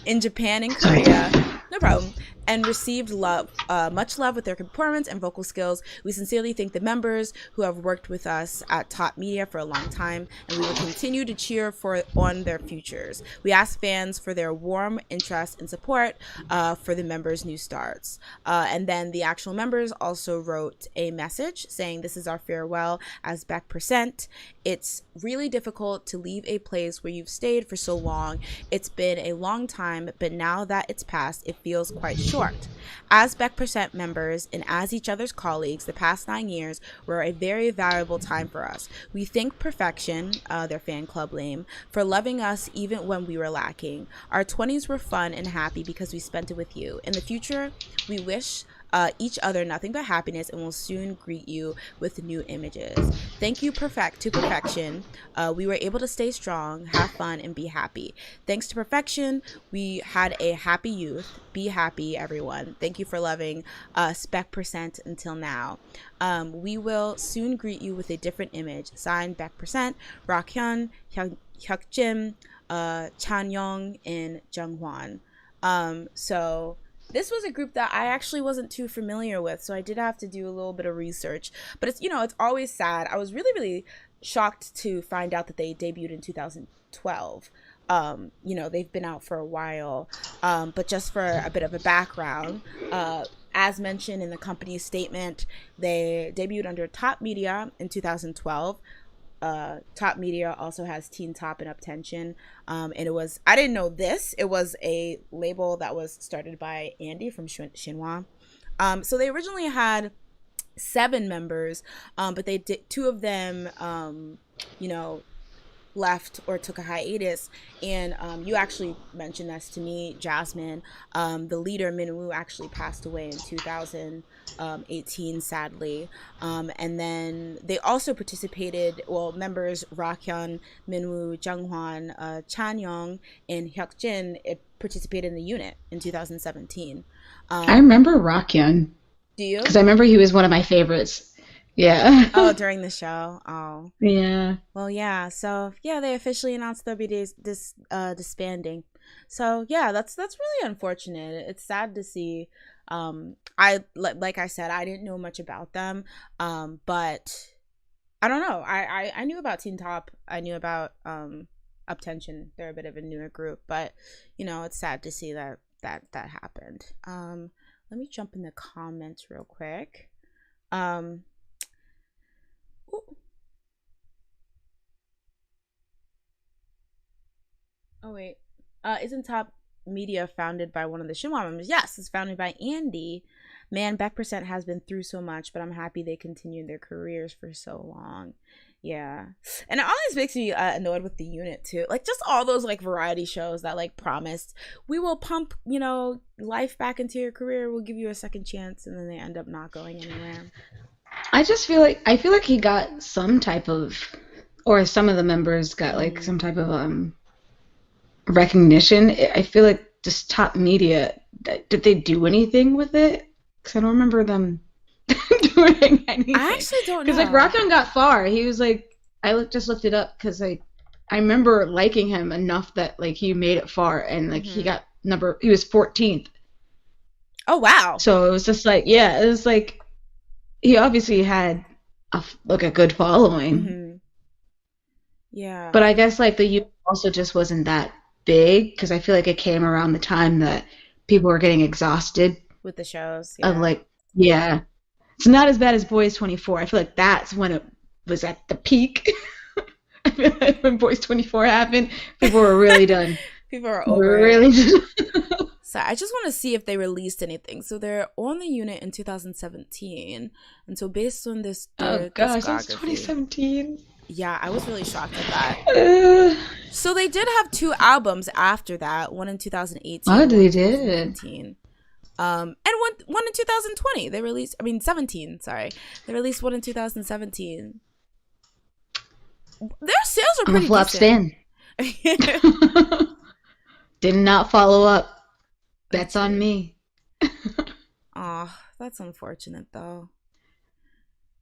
in Japan and Korea. No problem. And received much love with their performance and vocal skills. We sincerely thank the members who have worked with us at Top Media for a long time, and we will continue to cheer on their futures. We ask fans for their warm interest and support for the members' new starts. And then the actual members also wrote a message saying, "This is our farewell as Beck%. It's really difficult to leave a place where you've stayed for so long. It's been a long time, but now that it's passed, it feels quite short. As Beck% members and as each other's colleagues, the past 9 years were a very valuable time for us. We thank Perfection, their fan club name, for loving us even when we were lacking. Our 20s were fun and happy because we spent it with you. In the future, we wish each other nothing but happiness and will soon greet you with new images. Thank you to Perfection. We were able to stay strong, have fun, and be happy. Thanks to Perfection, we had a happy youth. Be happy, everyone. Thank you for loving us, Beck% until now. We will soon greet you with a different image. Signed, Beck%, Rakhyun, Hyukjin, Chanyeong, and Junghwan." So this was a group that I actually wasn't too familiar with, so I did have to do a little bit of research. But it's, you know, it's always sad. I was really, really shocked to find out that they debuted in 2012. You know, they've been out for a while. But just for a bit of a background, as mentioned in the company's statement, they debuted under Top Media in 2012. Top Media also has Teen Top and Uptension, and it was, I didn't know this, it was a label that was started by Andy from Shinhwa. So they originally had 7 members, but they did 2 of them, you know, left or took a hiatus. And you actually mentioned this to me, Jasmine. The leader Minwoo actually passed away in 2018, sadly. And then they also participated, well, members Rakhyun, Minwoo, Junghwan, Chanyeong, and Hyukjin participated in the unit in 2017.
I remember Rakhyun.
Do you?
Because I remember he was one of my favorites. Yeah.
Oh, during the show. Oh.
Yeah.
Well, yeah. So yeah, they officially announced they'll be disbanding. So yeah, that's really unfortunate. It's sad to see. Like I said, I didn't know much about them, but I don't know. I knew about Teen Top. I knew about Uptension. They're a bit of a newer group, but you know, it's sad to see that happened. Let me jump in the comments real quick. Ooh. Oh wait, isn't Top Media founded by one of the Shinhwa members? Yes, it's founded by Andy. Man, Baek% has been through so much, but I'm happy they continued their careers for so long. Yeah, and it always makes me annoyed with the unit too. Like just all those like variety shows that like promised we will pump, you know, life back into your career, we'll give you a second chance, and then they end up not going anywhere.
I just feel like he got some type of, or some of the members got like some type of recognition. I feel like just Top Media, did they do anything with it? Because I don't remember them doing anything.
I actually don't know.
Because like Rakhyun got far. He was like, just looked it up because like I remember liking him enough that like he made it far, and like he was 14th.
Oh wow.
So it was just like, yeah, it was like he obviously had a good following.
Yeah.
But I guess like the youth also just wasn't that big, because I feel like it came around the time that people were getting exhausted
with the shows.
Yeah. Of like, yeah. It's not as bad as Boys 24. I feel like that's when it was at the peak. I feel like when Boys 24 happened, people were really done.
People were over
really done.
So I just want to see if they released anything. So they're on the unit in 2017, and so based on this,
oh gosh, that's 2017.
Yeah, I was really shocked at that. So they did have 2 albums after that, one in 2018.
Oh, they did.
And one in 2020. They released, 17. Sorry, they released one in 2017. Their sales are pretty
flop
decent.
Stand. Did not follow up. That's on me.
Oh, that's unfortunate though.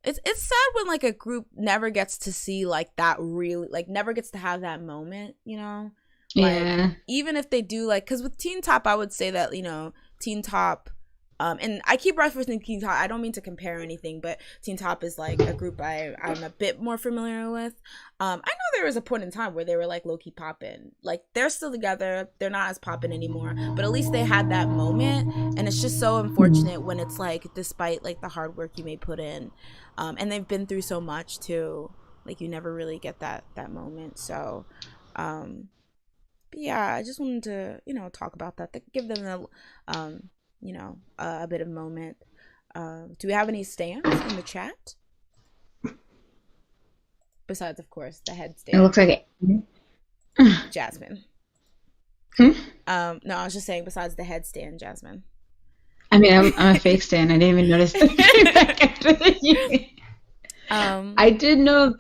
It's sad when like a group never gets to see like that, really like never gets to have that moment, you know? Like,
yeah.
Even if they do like, because with Teen Top, I would say that, you know, Teen Top, and I keep referencing Teen Top. I don't mean to compare anything, but Teen Top is like a group I'm a bit more familiar with. I know there was a point in time where they were like low key popping. Like they're still together. They're not as popping anymore, but at least they had that moment. And it's just so unfortunate when it's like, despite like the hard work you may put in, and they've been through so much too. Like you never really get that moment. So, but yeah, I just wanted to, you know, talk about that. To give them a bit of moment. Do we have any stands in the chat? Besides, of course, the head stand.
It looks like it.
Jasmine.
No,
I was just saying, besides the headstand, Jasmine.
I mean, I'm a fake stan. I didn't even notice that after the year. I did know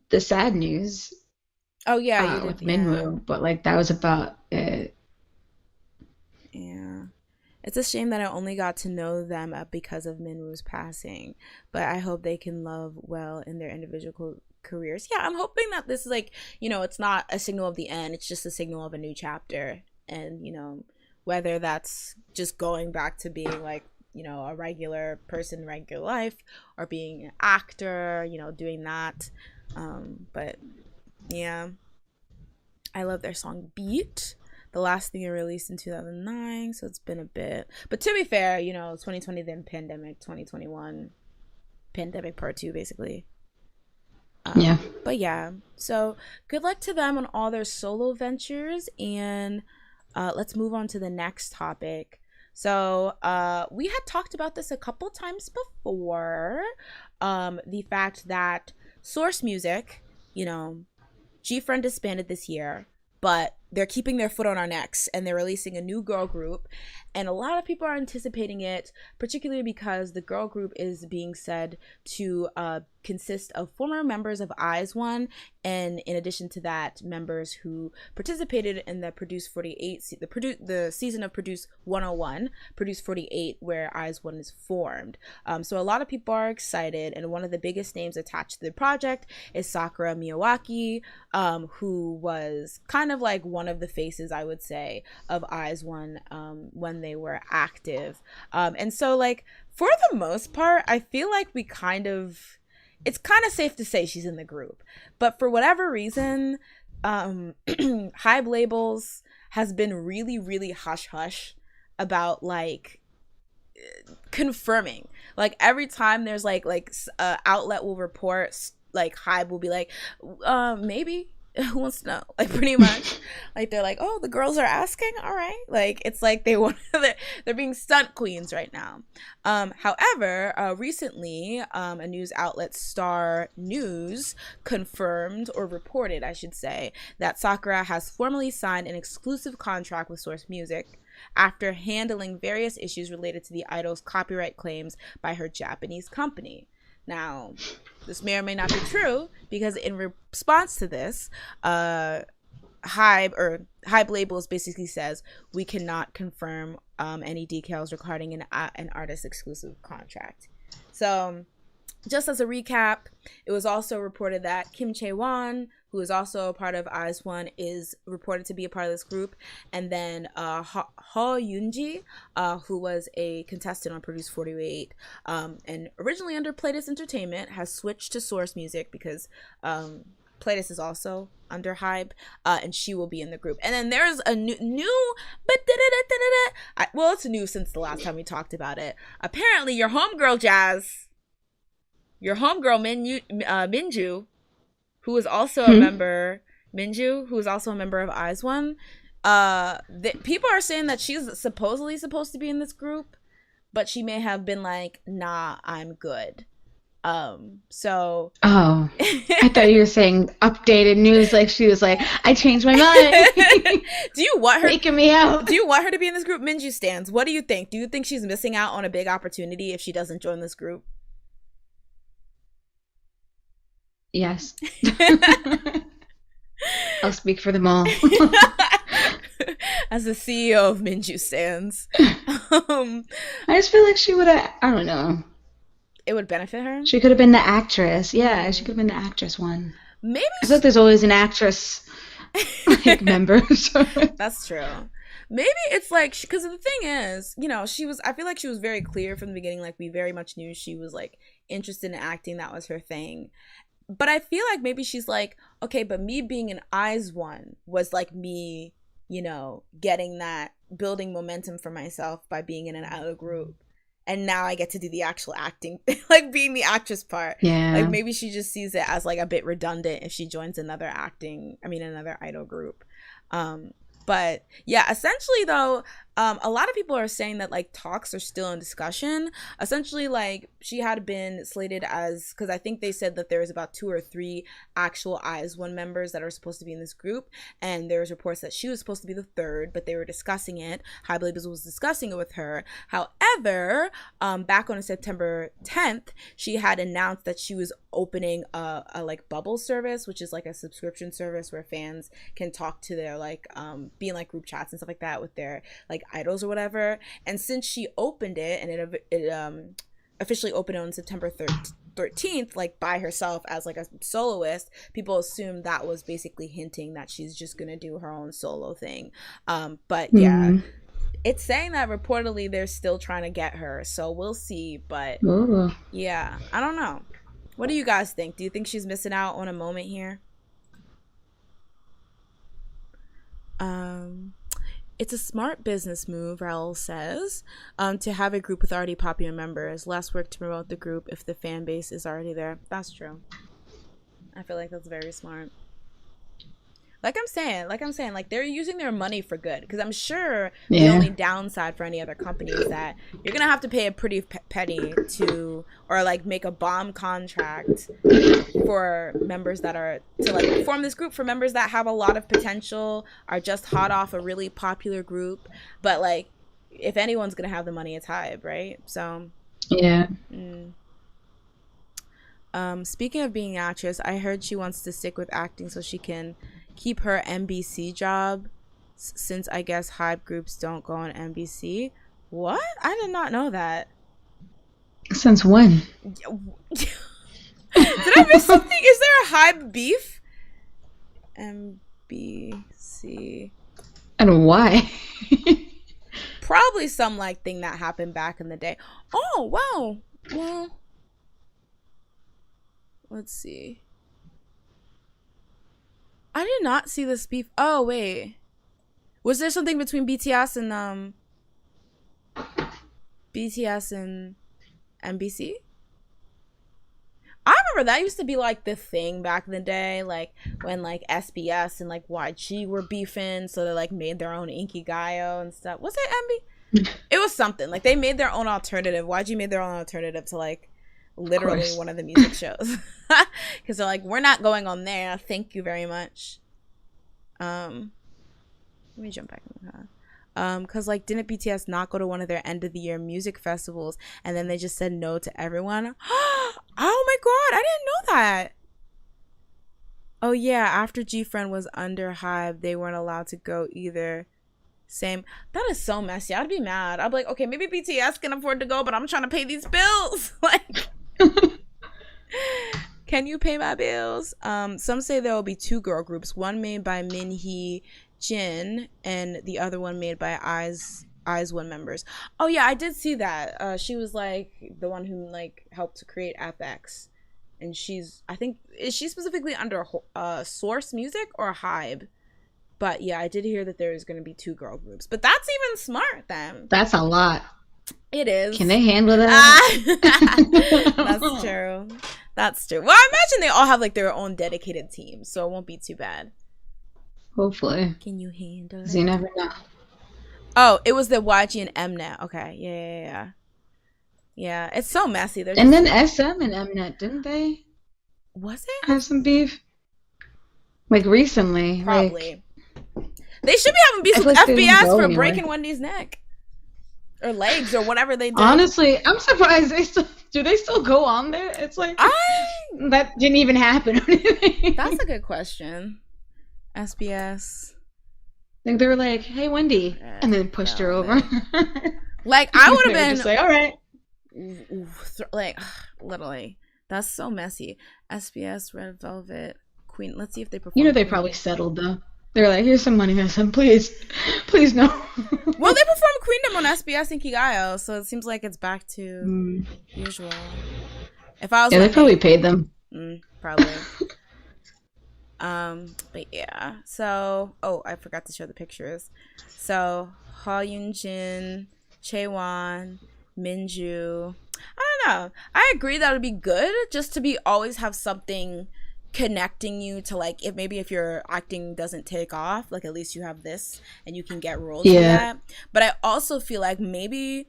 the sad news.
Oh yeah, you did,
with Minwoo, but like that was about it.
Yeah, it's a shame that I only got to know them because of Minwoo's passing. But I hope they can love well in their individual careers. Yeah, I'm hoping that this is like, you know, it's not a signal of the end. It's just a signal of a new chapter, and you know, whether that's just going back to being like, you know, a regular person, regular life, or being an actor, you know, doing that. But yeah, I love their song Beat. The last thing they released in 2009, so it's been a bit. But to be fair, you know, 2020, then pandemic, 2021, pandemic part 2, basically.
Yeah.
But yeah, so good luck to them on all their solo ventures, and let's move on to the next topic. So we had talked about this a couple times before, the fact that Source Music, you know, G-Friend disbanded this year, but they're keeping their foot on our necks and they're releasing a new girl group. And a lot of people are anticipating it, particularly because the girl group is being said to consist of former members of IZ*ONE, and in addition to that, members who participated in the Produce 48, the season of Produce 101, Produce 48, where IZ*ONE is formed. So a lot of people are excited, and one of the biggest names attached to the project is Sakura Miyawaki, who was kind of like one of the faces, I would say, of IZ*ONE when they were active. And so, like, for the most part, I feel like it's kind of safe to say she's in the group. But for whatever reason, Hybe labels has been really, really hush-hush about, like, confirming. Like, every time there's, like outlet will report, like, Hybe will be like, maybe. Who wants to know? Like, pretty much. Like, they're like, oh, the girls are asking? All right. Like, it's like they're being stunt queens right now. However, recently, a news outlet, Star News, confirmed, or reported, I should say, that Sakura has formally signed an exclusive contract with Source Music after handling various issues related to the idol's copyright claims by her Japanese company. Now, this may or may not be true, because in response to this, Hybe Labels basically says we cannot confirm any details regarding an artist exclusive contract. So, just as a recap, it was also reported that Kim Chae-won, who is also a part of IZ*ONE, is reported to be a part of this group. And then Ho Yoonji, who was a contestant on Produce 48, and originally under Playtist Entertainment, has switched to Source Music because Playtist is also under Hybe, and she will be in the group. And then there's a new well, it's new since the last time we talked about it. Apparently, your homegirl MINJU, who is also a member, of IZ*ONE. People are saying that she's supposedly supposed to be in this group, but she may have been like, nah, I'm good. So. Oh,
I thought you were saying updated news. Like, she was like, I changed my mind.
Do you want her
faking me out?
Do you want her to be in this group? MINJU stands. What do you think? Do you think she's missing out on a big opportunity if she doesn't join this group?
Yes. I'll speak for them all.
As the CEO of MINJU stands.
I just feel like she would have, I don't know.
It would benefit her?
She could have been the actress. Yeah, she could have been the actress one.
Maybe.
I thought there's always an actress like member.
That's true. Maybe it's like, because the thing is, you know, I feel like she was very clear from the beginning. Like, we very much knew she was, like, interested in acting. That was her thing. But I feel like maybe she's like, okay, but me being an IZ*ONE was like me, you know, getting that, building momentum for myself by being in an idol group. And now I get to do the actual acting, like being the actress part.
Yeah.
Like, maybe she just sees it as like a bit redundant if she joins another idol group. But yeah, essentially though, a lot of people are saying that like talks are still in discussion. Essentially, like, she had been slated as, because I think they said that there was about 2 or 3 actual IZ*ONE members that are supposed to be in this group, and there was reports that she was supposed to be the 3rd, but they were discussing it. Hybe Labels was discussing it with her. However, back on September 10th, she had announced that she was opening a like bubble service, which is like a subscription service where fans can talk to their like be in like group chats and stuff like that with their like idols or whatever. And since she opened it, and it officially opened on September 13th, like by herself as like a soloist, people assumed that was basically hinting that she's just gonna do her own solo thing. But yeah, it's saying that reportedly they're still trying to get her, so we'll see. But yeah, I don't know. What do you guys think? Do you think she's missing out on a moment here? It's a smart business move, Raul says, to have a group with already popular members. Less work to promote the group if the fan base is already there. That's true. I feel like that's very smart. Like I'm saying, like they're using their money for good. Because I'm sure the only downside for any other company is that you're gonna have to pay a pretty penny to, or like make a bomb contract for members that are to like form this group for members that have a lot of potential, are just hot off a really popular group. But like, if anyone's gonna have the money, it's Hybe, right? So
yeah.
Speaking of being an actress, I heard she wants to stick with acting so she can keep her NBC job, since I guess Hybe groups don't go on NBC. What? I did not know that.
Since when?
Did I miss something? Is there a Hybe beef? NBC.
And why?
Probably some like thing that happened back in the day. Oh, wow. Well, let's see. I did not see this beef. Oh, wait. Was there something between BTS and NBC? I remember that used to be like the thing back in the day, like when like SBS and like YG were beefing, so they like made their own Inkigayo and stuff. Was it MB? It was something like they made their own alternative. YG made their own alternative to like literally one of the music shows, because they're like, we're not going on there, thank you very much. Let me jump back in the car. Because like, didn't BTS not go to one of their end of the year music festivals and then they just said no to everyone? Oh my god, I didn't know that. Oh yeah, after G-Friend was under Hybe, they weren't allowed to go either. Same. That is so messy. I'd be mad. I'd be like, okay, maybe BTS can afford to go, but I'm trying to pay these bills. Like, can you pay my bills? Some say there will be 2 girl groups, one made by MINJU Jin and the other one made by IZ*ONE members. Oh yeah, I did see that. She was like the one who like helped to create FX, and she's, I think, is she specifically under Source Music or Hybe? But yeah, I did hear that there is going to be 2 girl groups, but that's even smart then.
That's a lot.
It is.
Can they handle that?
That's true. That's true. Well, I imagine they all have like their own dedicated teams, so it won't be too bad.
Hopefully.
Can you handle it?
You never know.
Oh, it was the YG and Mnet. Okay, yeah. Yeah, it's so messy.
And then SM and Mnet, didn't they?
Was it?
Have some beef? Like recently.
Probably.
Like,
they should be having beef with FBS for breaking Wendy's neck. Or legs or whatever they did.
Honestly, I'm surprised do they still go on there? It's like that didn't even happen or anything.
That's a good question. SBS.
Like they were like, "Hey, Wendy," and then pushed her over.
Like I would have been
just like, "All right."
Like literally, that's so messy. SBS, Red Velvet, Queen. Let's see if they perform.
You know, they probably settled though. They're like, "Here's some money, SM. Please no."
Well, they performed Queendom on SBS and Kigayo, so it seems like it's back to usual. If I was,
they probably paid them.
Probably. But yeah. So, I forgot to show the pictures. So, Ha Yoon-jin, Chaewon, MINJU. I don't know. I agree that would be good just to always have something connecting you to, like, if your acting doesn't take off, like at least you have this and you can get roles for that. But I also feel like maybe,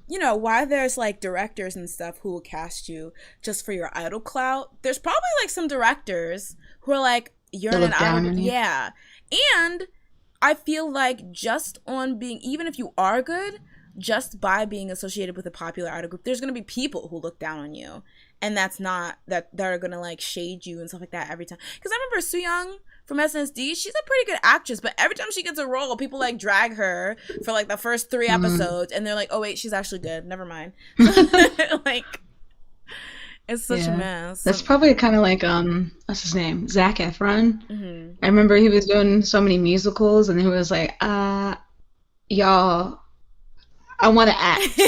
you know, why there's like directors and stuff who will cast you just for your idol clout, there's probably like some directors who are like, you're an idol. Yeah. And I feel like just on being, even if you are good, just by being associated with a popular idol group, there's going to be people who look down on you. And that's not, that are going to like shade you and stuff like that every time. Because I remember Sooyoung from SNSD, she's a pretty good actress, but every time she gets a role, people like drag her for like the first 3 episodes and they're like, oh wait, she's actually good. Never mind. Like, it's such a mess.
That's probably kind of like, what's his name? Zac Efron. I remember he was doing so many musicals and he was like, y'all, I want to act.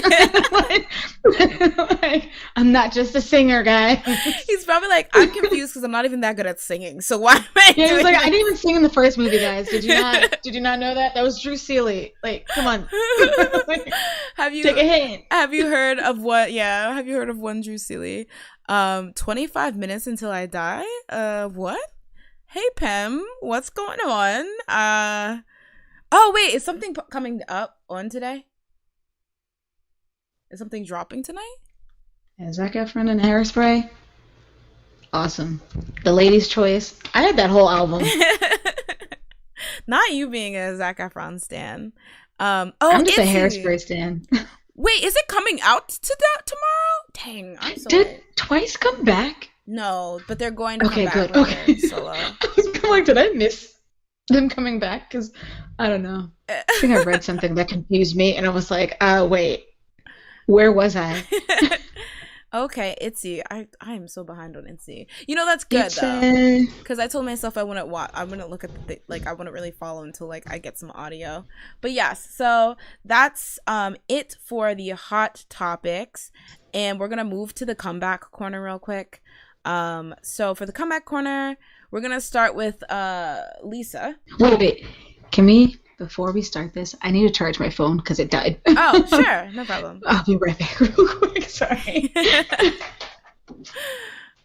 Like, I'm not just a singer, guy.
He's probably like, I'm confused because I'm not even that good at singing. So why am I
he was like, I didn't even sing in the first movie, guys. Did you not know that? That was Drew Seeley. Like, come on. Like, take a hint.
Have you heard of one Drew Seeley? 25 minutes until I die? What? Hey Pem, what's going on? Oh wait, is something coming up on today? Is something dropping tonight?
Yeah, Zac Efron and Hairspray. Awesome. The Lady's Choice. I had that whole album.
Not you being a Zac Efron stan.
I'm just a Hairspray stan.
Wait, is it coming out tomorrow? Dang, I'm so.
Did Twice come back?
No, but they're going to come back
good.
with
Okay.
their solo.
I was kind of like, did I miss them coming back? Because I don't know. I think I read something that confused me, and I was like, wait, where was I?
Okay, ITZY. I am so behind on ITZY. You know, that's good though, because I told myself I wouldn't look at I wouldn't really follow until like I get some audio. But yes, so that's it for the hot topics, and we're gonna move to the comeback corner real quick. So for the comeback corner, we're gonna start with Lisa.
Wait. Can we? Before we start this, I need to charge my phone because it died.
Oh, sure. No problem.
I'll be right back real quick. Sorry.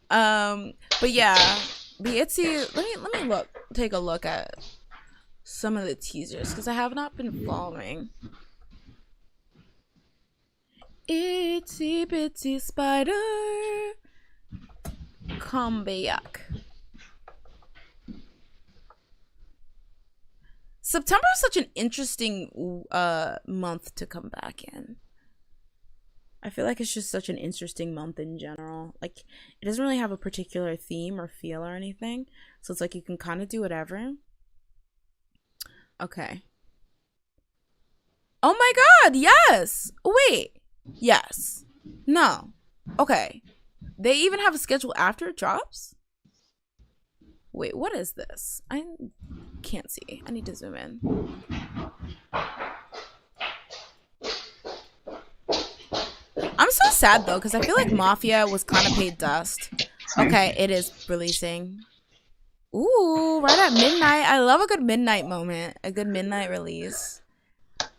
But yeah, the ITZY, let me take a look at some of the teasers because I have not been following. Itsy bitsy spider, come back. September is such an interesting month to come back in. I feel like it's just such an interesting month in general. Like, it doesn't really have a particular theme or feel or anything. So it's like you can kind of do whatever. Okay. Oh my god, yes! Wait. Yes. No. Okay. They even have a schedule after it drops? Wait, what is this? I can't see. I need to zoom in. I'm so sad though, because I feel like Mafia was kind of paid dust. Okay, it is releasing. Ooh, right at midnight. I love a good midnight moment. A good midnight release.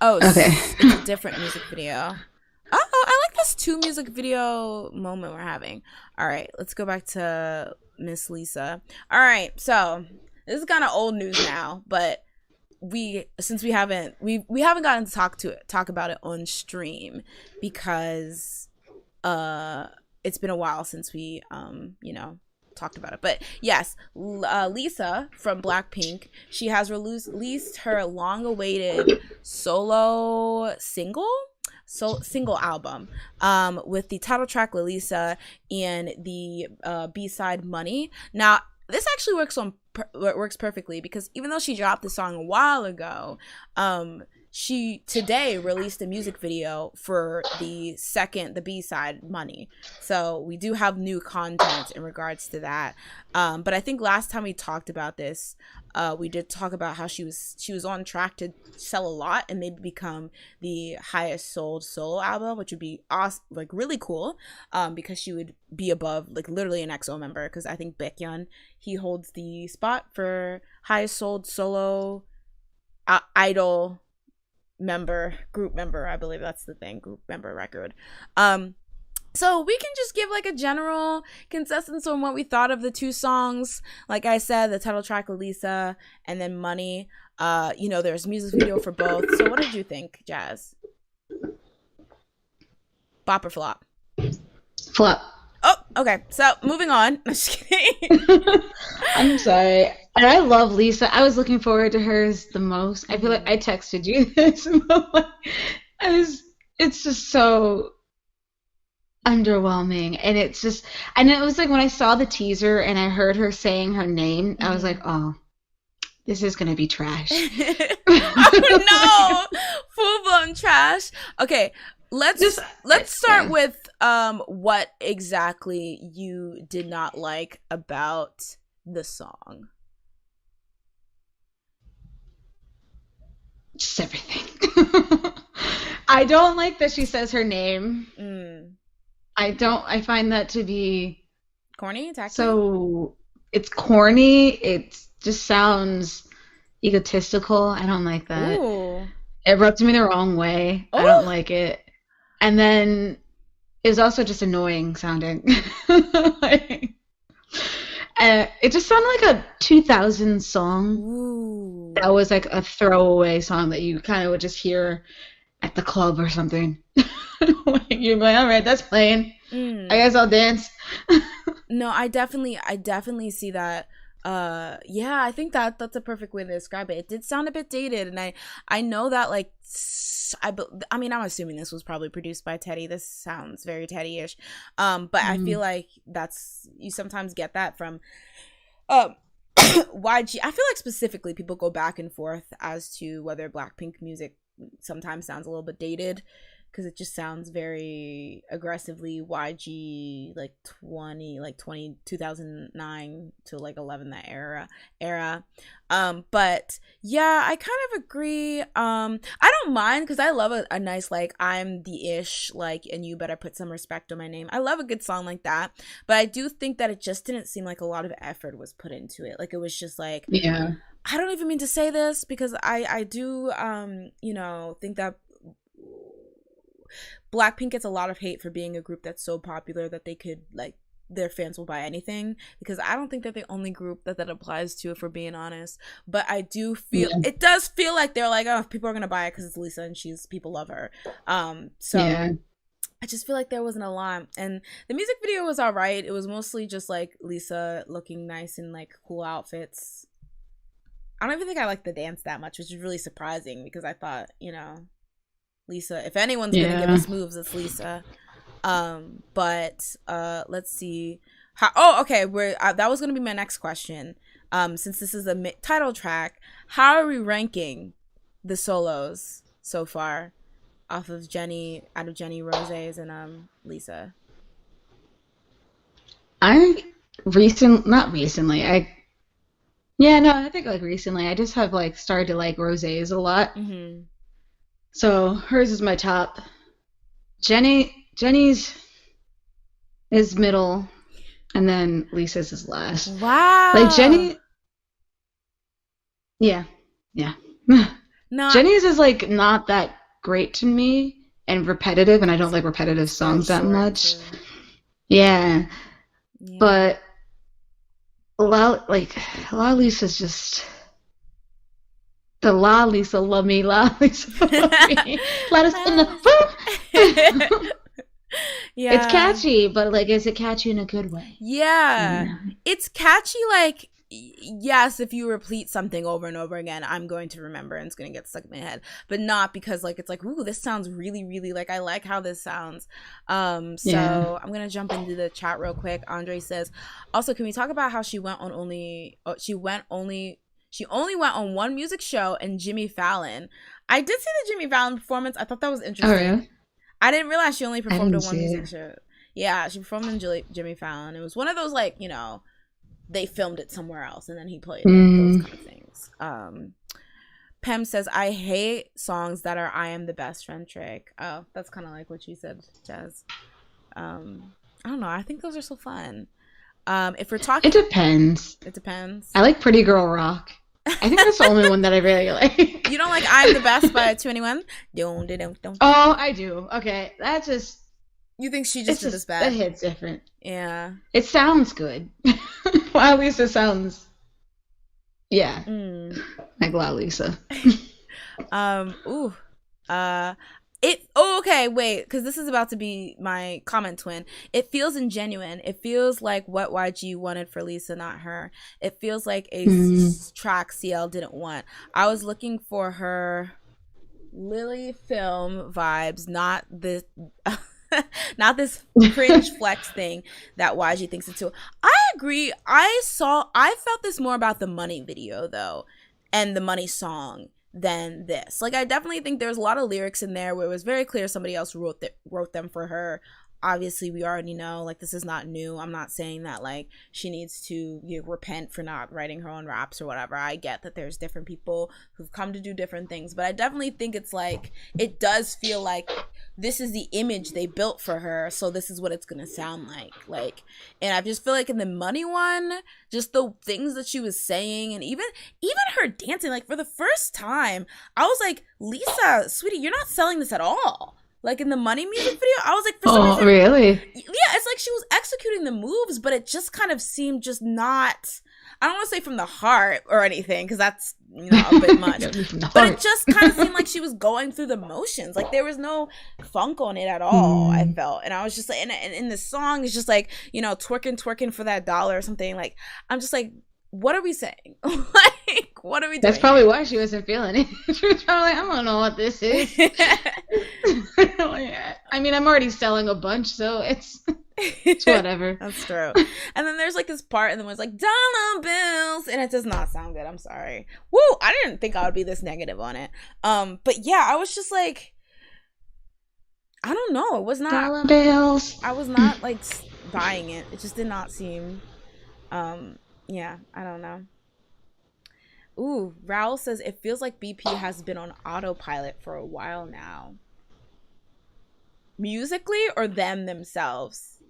Oh, okay. It's a different music video. Oh, I like this 2 music video moment we're having. All right, let's go back to Miss Lisa. All right, so this is kind of old news now, but we haven't gotten to talk about it on stream because it's been a while since we talked about it. But yes, Lisa from Blackpink, she has released her long-awaited solo single album with the title track Lalisa and the B-side Money. Now this actually works perfectly because even though she dropped the song a while ago, she today released a music video for the B-side Money. So we do have new content in regards to that. But I think last time we talked about this, we did talk about how she was on track to sell a lot and maybe become the highest sold solo album, which would be awesome, like really cool, because she would be above like literally an EXO member, because I think Baekhyun, he holds the spot for highest sold solo idol group member. I believe that's the thing, group member record. So we can just give like a general consensus on what we thought of the 2 songs. Like I said, the title track Lalisa and then Money. There's a music video for both. So what did you think, Jazz? Bop or flop?
Flop.
Oh, okay. So moving on. I'm just kidding.
I'm sorry. And I love Lisa. I was looking forward to hers the most. I feel like I texted you this. It's just so underwhelming. And it was like when I saw the teaser and I heard her saying her name, I was like, oh, this is going to be trash.
Oh no! Full-blown trash. Okay. Let's start with what exactly you did not like about the song.
Just everything. I don't like that she says her name. I find that to be
corny, tacky.
So it's corny. It just sounds egotistical. I don't like that.
Ooh.
It rubbed me the wrong way. Ooh. I don't like it. And then it was also just annoying sounding. It just sounded like a 2000 song.
Ooh.
That was like a throwaway song that you kind of would just hear at the club or something. You're like, all right, that's playing. I guess I'll dance.
No, I definitely see that. Yeah, I think that's a perfect way to describe it. It did sound a bit dated, and I know that, like, I mean, I'm assuming this was probably produced by Teddy. This sounds very Teddy-ish. But I feel like you sometimes get that from YG. I feel like specifically people go back and forth as to whether Blackpink music sometimes sounds a little bit dated, because it just sounds very aggressively YG, like 2009 to like 11, that era. But yeah, I kind of agree. I don't mind, because I love a nice, like, I'm the ish, like, and you better put some respect on my name. I love a good song like that, but I do think that it just didn't seem like a lot of effort was put into it. Like, it was just like,
yeah,
I don't even mean to say this, because I do think that Blackpink gets a lot of hate for being a group that's so popular that they could, like, their fans will buy anything, because I don't think that the only group that applies to, if we're being honest. But I do feel it does feel like they're like, oh, people are gonna buy it because it's Lisa and people love her. So yeah. I just feel like there wasn't a lot, and the music video was all right. It was mostly just like Lisa looking nice in like cool outfits. I don't even think I liked the dance that much, which is really surprising, because I thought, Lisa, if anyone's gonna give us moves, it's Lisa. But let's see. Okay, that was gonna be my next question. Since this is a title track, how are we ranking the solos so far, out of Jennie, Rose's, and Lisa?
I think like recently I just have like started to like Rose's a lot. So hers is my top. Jennie's is middle, and then Lisa's is last.
Wow.
Like Jennie. Yeah. No. Jennie's is like not that great to me and repetitive, and I don't like repetitive songs that much. Yeah. But a lot of Lisa's just. The La Lisa love me, La Lisa love me. Let us in the. Yeah. It's catchy, but like, is it catchy in a good way?
Yeah. It's catchy, like, yes, if you repeat something over and over again, I'm going to remember and it's going to get stuck in my head. But not because, like, it's like, ooh, this sounds really, really, like, I like how this sounds. I'm going to jump into the chat real quick. Andre says, also, can we talk about how she only went on one music show and Jimmy Fallon. I did see the Jimmy Fallon performance. I thought that was interesting. Oh, yeah? I didn't realize she only performed on one music show. Yeah, she performed in Jimmy Fallon. It was one of those, like, they filmed it somewhere else and then he played those kind of things. Pem says, I hate songs that are I am the best centric. Oh, that's kind of like what you said, Jazz. I don't know. I think those are so fun. If we're talking,
it depends. I like Pretty Girl Rock. I think that's the only one that I really like.
You don't like I'm the Best by 2NE1?
Oh, I do. Okay, that's just.
You think she just did this bad?
That hits different.
Yeah.
It sounds good. Well, at least it sounds. Yeah. Like La Lisa.
Okay, wait, because this is about to be my comment twin. It feels ingenuine. It feels like what YG wanted for Lisa, not her. It feels like a track CL didn't want. I was looking for her Lily film vibes, not this not this cringe flex thing that YG thinks it's too. I agree. I felt this more about the Money video though, and the Money song than this. Like, I definitely think there's a lot of lyrics in there where it was very clear somebody else wrote them for her. Obviously, we already know, like, this is not new. I'm not saying that, like, she needs to repent for not writing her own raps or whatever. I get that there's different people who've come to do different things, but I definitely think it's like, it does feel like this is the image they built for her, so this is what it's gonna sound like, and I just feel like in the Money one, just the things that she was saying, and even her dancing, like, for the first time, I was like, Lisa, sweetie, you're not selling this at all. like in the Money music video. I was like, for some
Oh,
reason,
really?
yeah, it's like she was executing the moves, but it just kind of seemed just not, I don't want to say from the heart or anything, because that's, you know, a bit much. But it just kind of seemed like she was going through the motions. Like there was no funk on it at all, I felt. And I was just like, and in the song, it's just like, you know, twerking for that dollar or something. Like, I'm just like, what are we saying? Like, what are we doing?
That's probably why she wasn't feeling it. She was probably like, I don't know what this is. I mean, I'm already selling a bunch, so it's whatever.
That's true. And then there's like this part, and then it's like dollar bills, and it does not sound good. I'm sorry. Woo! I didn't think I would be this negative on it. But yeah, I was just like, I don't know. It was not
dollar bills.
I was not like buying it. It just did not seem. Yeah, I don't know. Ooh, Raul says it feels like BP has been on autopilot for a while now. Musically or them themselves?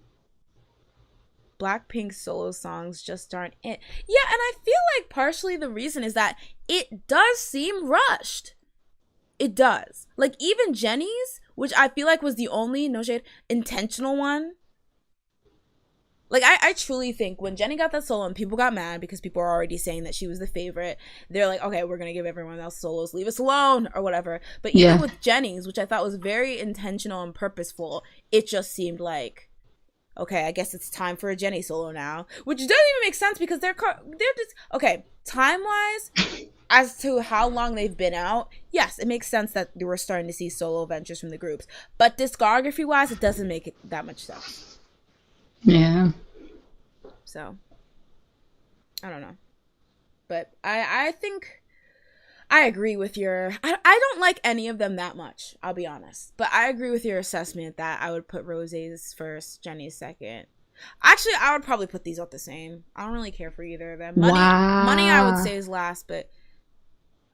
Blackpink's solo songs just aren't it. Yeah, and I feel like partially the reason is that it does seem rushed. It does. Like even Jennie's, which I feel like was the only, no shade, intentional one. Like, I truly think when Jennie got that solo and people got mad because people were already saying that she was the favorite, they're like, okay, we're going to give everyone else solos, leave us alone, or whatever. But even with Jennie's, which I thought was very intentional and purposeful, it just seemed like, okay, I guess it's time for a Jennie solo now. Which doesn't even make sense because they're just, okay, time-wise, as to how long they've been out, yes, it makes sense that we're starting to see solo ventures from the groups. But discography-wise, it doesn't make it that much sense.
Yeah.
So, I don't know. But I think I agree with your... I don't like any of them that much, I'll be honest. But I agree with your assessment that I would put Rosé's first, Jennie's second. Actually, I would probably put these up the same. I don't really care for either of them. Money I would say is last, but...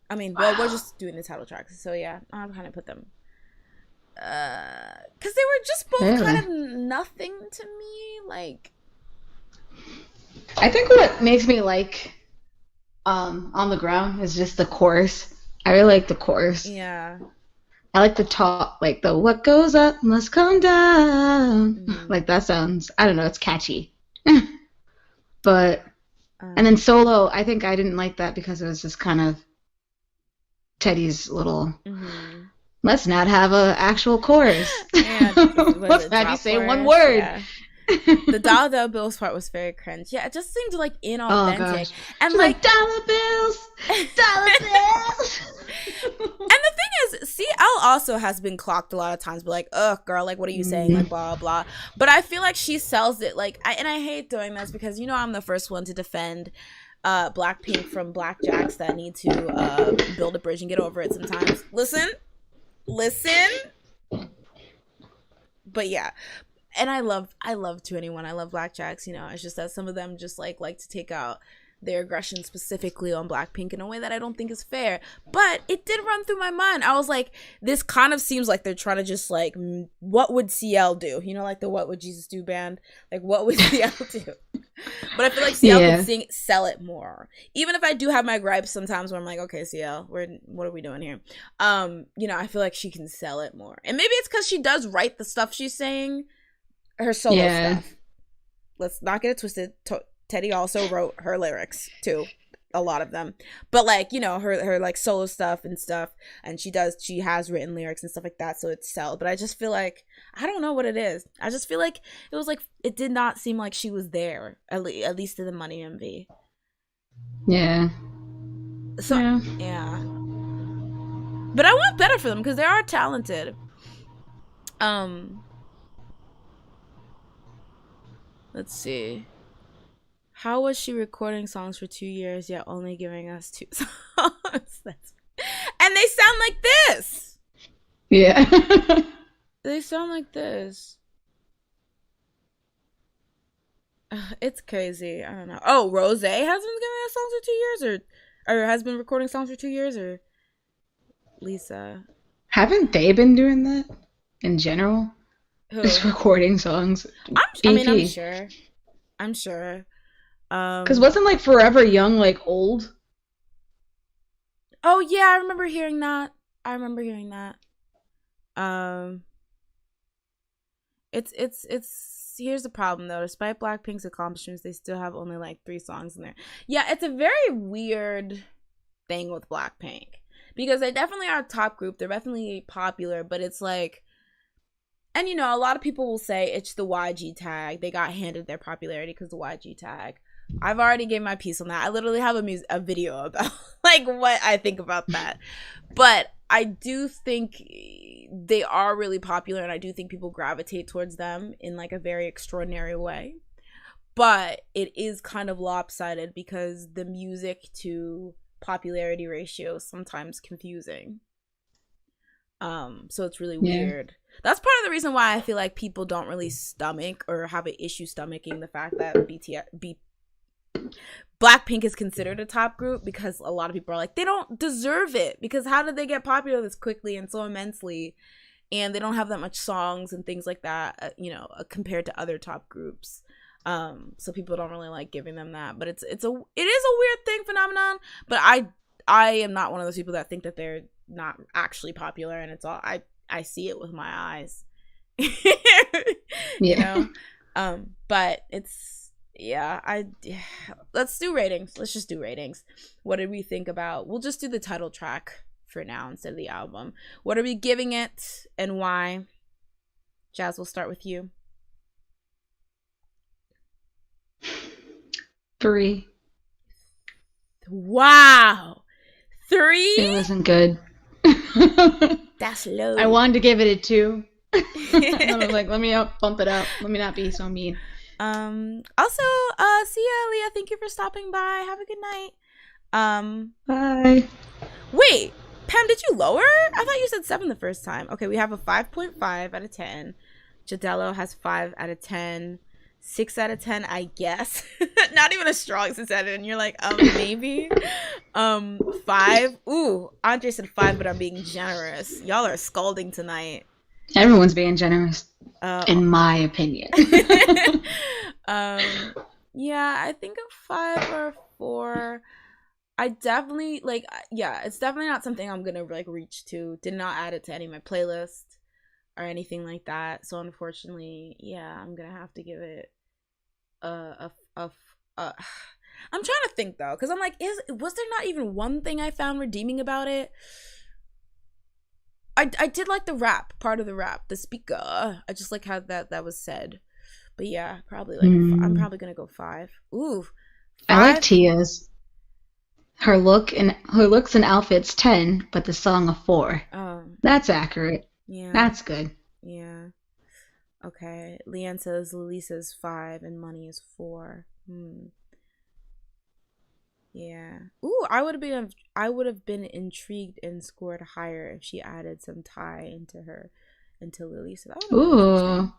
I mean, well, we're just doing the title tracks. So, yeah, I'll kind of put them... because they were just both kind of nothing to me. Like,
I think what makes me like On the Ground is just the chorus. I really like the chorus.
Yeah,
I like the talk, like the what goes up must come down. Like that sounds, I don't know, it's catchy. But and then solo, I think I didn't like that because it was just kind of Teddy's little let's not have an actual chorus. Yeah, let's not you say one word. Yeah.
The dollar bills part was very cringe. Yeah, it just seemed like inauthentic. And like
dollar bills. And
the thing is, CL also has been clocked a lot of times, but like, ugh, girl, like, what are you saying? Like, blah, blah. But I feel like she sells it, like, and I hate doing this because, you know, I'm the first one to defend Blackpink from blackjacks that need to build a bridge and get over it sometimes. Listen. But yeah. And I love 2NE1. I love blackjacks, you know. It's just that some of them just like to take out their aggression specifically on Blackpink in a way that I don't think is fair. But it did run through my mind. I was like, this kind of seems like they're trying to just like, what would CL do? You know, like the What Would Jesus Do band? Like, what would CL do? But I feel like CL can sell it more. Even if I do have my gripes sometimes where I'm like, okay, CL, what are we doing here? You know, I feel like she can sell it more. And maybe it's because she does write the stuff she's saying. Her solo stuff. Let's not get it twisted. Teddy also wrote her lyrics too, a lot of them. But like, you know, her like solo stuff, and she has written lyrics and stuff like that, so it's sell. But I just feel like I don't know what it is. I just feel like it was like it did not seem like she was there at least in the Money MV.
Yeah.
So yeah. But I want better for them because they are talented. Let's see. How was she recording songs for 2 years yet only giving us 2 songs? And they sound like this.
Yeah.
They sound like this. It's crazy. I don't know. Oh, Rose has been giving us songs for 2 years, or has been recording songs for 2 years, or Lisa.
Haven't they been doing that in general?
Who?
Just recording songs.
I'm sure.
Because wasn't like Forever Young like old?
Oh yeah, I remember hearing that. It's here's the problem though. Despite Blackpink's accomplishments, they still have only like 3 songs in there. Yeah, it's a very weird thing with Blackpink because they definitely are a top group. They're definitely popular, but it's like, and you know, a lot of people will say it's the YG tag. They got handed their popularity because the YG tag. I've already gave my piece on that. I literally have a video about like what I think about that. But I do think they are really popular, and I do think people gravitate towards them in like a very extraordinary way. But it is kind of lopsided because the music to popularity ratio is sometimes confusing. So it's really weird. That's part of the reason why I feel like people don't really stomach or have an issue stomaching the fact that Blackpink is considered a top group, because a lot of people are like, they don't deserve it because how did they get popular this quickly and so immensely, and they don't have that much songs and things like that, compared to other top groups. So people don't really like giving them that, but it is a weird thing phenomenon. But I am not one of those people that think that they're not actually popular, and it's all I see it with my eyes. But it's let's do ratings. Let's just do ratings. What did we think about? We'll just do the title track for now instead of the album. What are we giving it and why? Jazz, we'll start with you.
3.
Wow. 3?
It wasn't good.
That's low.
I wanted to give it a 2. I was like, let me bump it up. Let me not be so mean.
Also, see ya, Leah. Thank you for stopping by. Have a good night.
Bye.
Wait, Pam, did you lower? I thought you said 7 the first time. Okay, we have a 5.5 out of 10. Jadello has 5 out of 10. 6 out of 10, I guess. Not even a strong 6 out of 10. You're like, maybe. 5. Ooh, Andre said 5, but I'm being generous. Y'all are scalding tonight.
Everyone's being generous, in my opinion.
Yeah, I think a 5 or a 4. I definitely it's definitely not something I'm gonna like reach to. Did not add it to any of my playlists or anything like that. So unfortunately, I'm gonna have to give it a I'm trying to think though, because I'm like, was there not even one thing I found redeeming about it? I did like the rap, part of the rap, the speaker. I just like how that was said. But yeah, probably I'm probably gonna go 5. Ooh, 5?
I like Tia's. Her looks and outfits 10, but the song a 4.
Oh,
that's accurate.
Yeah,
that's good.
Yeah. Okay. Leanne says Lisa's 5 and Money is 4. Yeah. Ooh, I would have been intrigued and scored higher if she added some Thai into Lily. So that would have been interesting.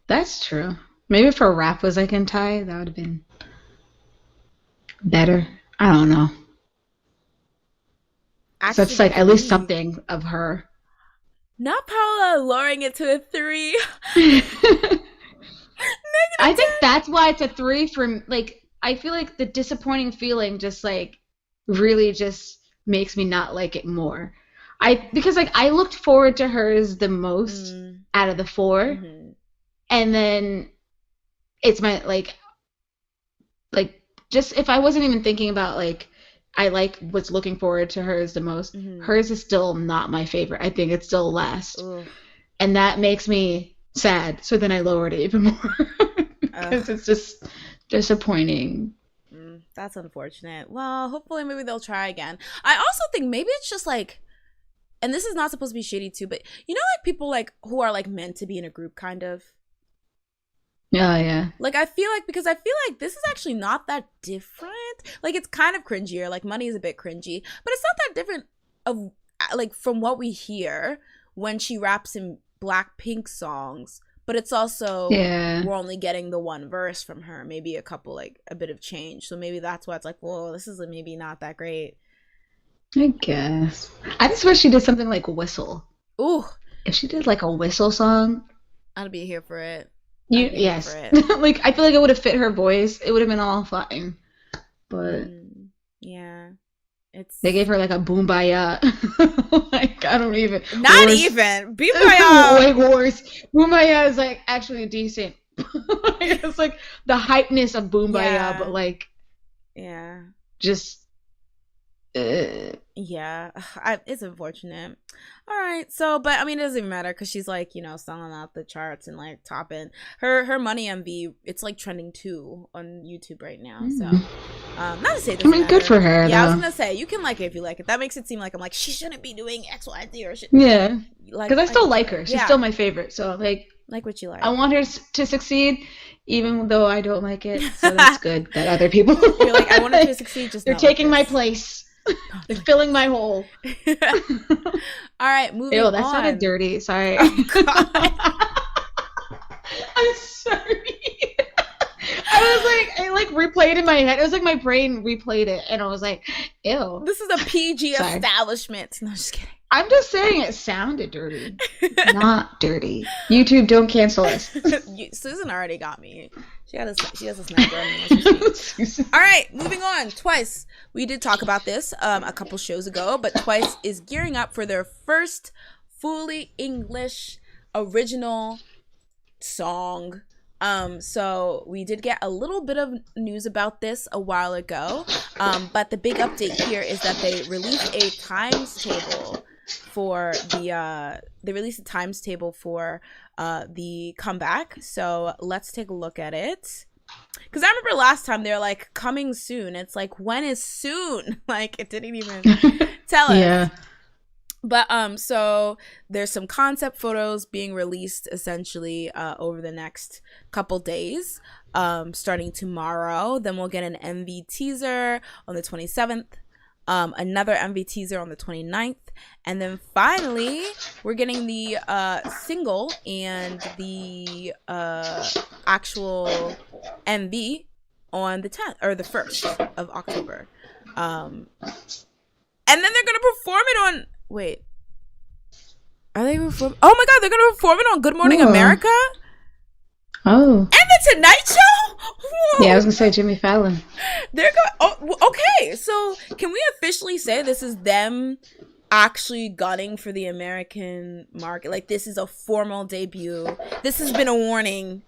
That's true. Maybe if her rap was like in Thai, that would have been better. I don't know. So it's like at least something of her.
Not Paula lowering it to a 3.
I think that's why it's a 3 for like. I feel like the disappointing feeling just like really just makes me not like it more. Because like I looked forward to hers the most out of the 4, and then it's my like just if I wasn't even thinking about like I was looking forward to hers the most. Hers is still not my favorite. I think it's still last, and that makes me sad. So then I lowered it even more because it's just disappointing.
That's unfortunate. Well, hopefully maybe they'll try again. I also think maybe it's just like, and this is not supposed to be shitty too, but you know, like people like who are like meant to be in a group kind of.
Yeah.
Like I feel like this is actually not that different. Like it's kind of cringier. Like Money is a bit cringy, but it's not that different of like from what we hear when she raps in Blackpink songs. But it's also, we're only getting the one verse from her, maybe a bit of change. So maybe that's why it's like, whoa, this is maybe not that great.
I guess. I just wish she did something like Whistle.
Ooh.
If she did like a Whistle song.
I'd be here for it.
Yes. Like, I feel like it would have fit her voice. It would have been all fine. But.
Yeah.
They gave her like a boombaya. Like, I don't even.
Not
worse.
even. Boombaya.
Way worse. Boombaya is like actually decent. It's like the hypeness of boombaya, but like.
Yeah.
Just.
Yeah, it's unfortunate. All right, so but I mean it doesn't even matter because she's like, you know, selling out the charts and like topping her Money MV. It's like trending 2 on YouTube right now. So not to say this.
I mean, good for her.
Yeah,
though.
I was gonna say you can like it if you like it. That makes it seem like I'm like she shouldn't be doing X, Y, Z or shit.
Yeah,
like
because I still like her. She's still my favorite. So like
what you like.
I want her to succeed, even though I don't like it. So that's good that other people.
You're like I want her to succeed. Just
they're taking my place. They're filling my hole.
All right, moving
Ew,
on.
that sounded dirty. Sorry.
Oh, God.
I'm sorry. I replayed in my head. It was like my brain replayed it, and I was like, ew.
This is a PG establishment. No, just kidding.
I'm just saying it sounded dirty. Not dirty. YouTube, don't cancel us.
Susan already got me. She has a sniper on me. All right, moving on. Twice. We did talk about this a couple shows ago, but Twice is gearing up for their first fully English original song. So we did get a little bit of news about this a while ago, but the big update here is that they released a times table for the comeback. So let's take a look at it. Because I remember last time they were like coming soon. It's like, when is soon? Like it didn't even tell us.
Yeah.
But so there's some concept photos being released essentially over the next couple days, starting tomorrow. Then we'll get an MV teaser on the 27th, another MV teaser on the 29th, and then finally we're getting the single and the actual MV on the 10th or the 1st of October. And then they're gonna perform it on. Wait, are they performing? Oh my God, they're gonna perform it on Good Morning America.
Oh.
And the Tonight Show. Whoa.
Yeah, I was gonna say Jimmy Fallon.
They're going. Oh, okay. So can we officially say this is them actually gunning for the American market? Like this is a formal debut. This has been a warning.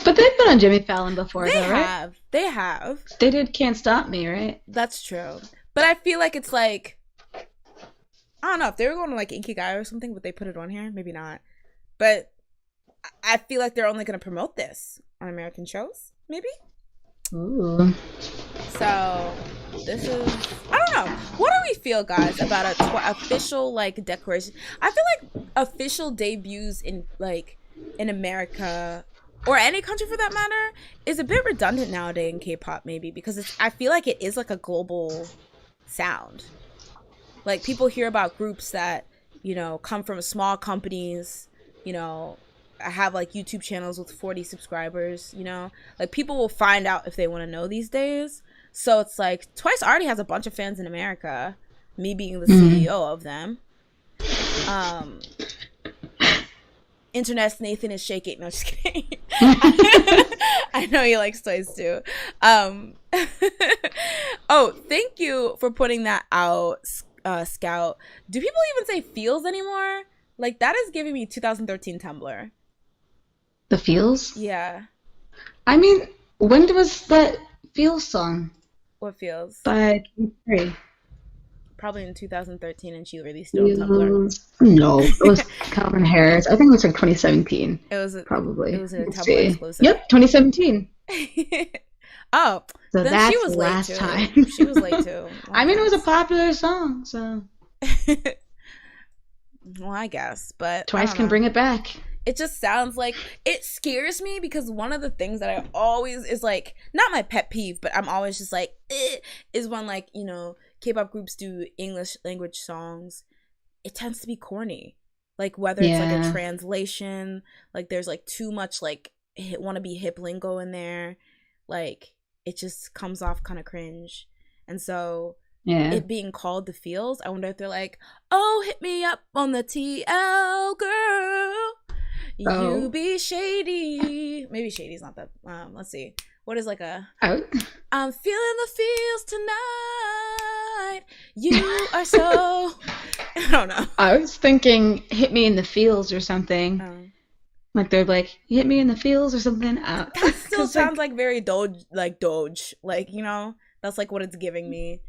But they've been on Jimmy Fallon before,
They
though, right?
have. They have.
They did Can't Stop Me, right?
That's true. But I feel like it's like, I don't know, if they were going to like Inkigai or something, would they put it on here? Maybe not. But I feel like they're only going to promote this on American shows, maybe?
Ooh.
So this is, I don't know. What do we feel, guys, about official like declaration? I feel like official debuts in America or any country for that matter is a bit redundant nowadays in K-pop, maybe, because I feel like it is like a global sound. Like people hear about groups that, you know, come from small companies, you know, have like YouTube channels with 40 subscribers, you know, like people will find out if they want to know these days. So it's like Twice already has a bunch of fans in America, me being the CEO of them. Internet's Nathan is shaking. No, just kidding. I know he likes Twice too. Oh, thank you for putting that out, Scout. Do people even say feels anymore? Like that is giving me 2013 Tumblr.
The Feels?
Yeah.
I mean, when was that Feels song?
What feels?
By K3.
Probably in 2013, and she released it on Tumblr.
No, it was Calvin Harris. I think it was like 2017.
It was
probably.
It was a Tumblr exclusive.
Yep, 2017.
Oh,
so
then
that's
she was late
last
too.
time.
She was late too.
I mean, it was a popular song, so.
Well, I guess, but
Twice can bring it back.
It just sounds like, it scares me because one of the things that I always is like, not my pet peeve, but I'm always just like, is when like, you know, K-pop groups do English language songs, it tends to be corny. Like whether it's like a translation, like there's like too much like wannabe hip lingo in there, like it just comes off kind of cringe. And so it being called The Feels, I wonder if they're like, oh, hit me up on the TL, girl. You be shady. Maybe shady's not that. Let's see. What is like a? I'm feeling the feels tonight. tonight. You are so. I don't know.
I was thinking "Hit Me in the Feels" or something. Like they're like "Hit Me in the Feels" or something.
That still sounds like very Doge, like you know. That's like what it's giving me.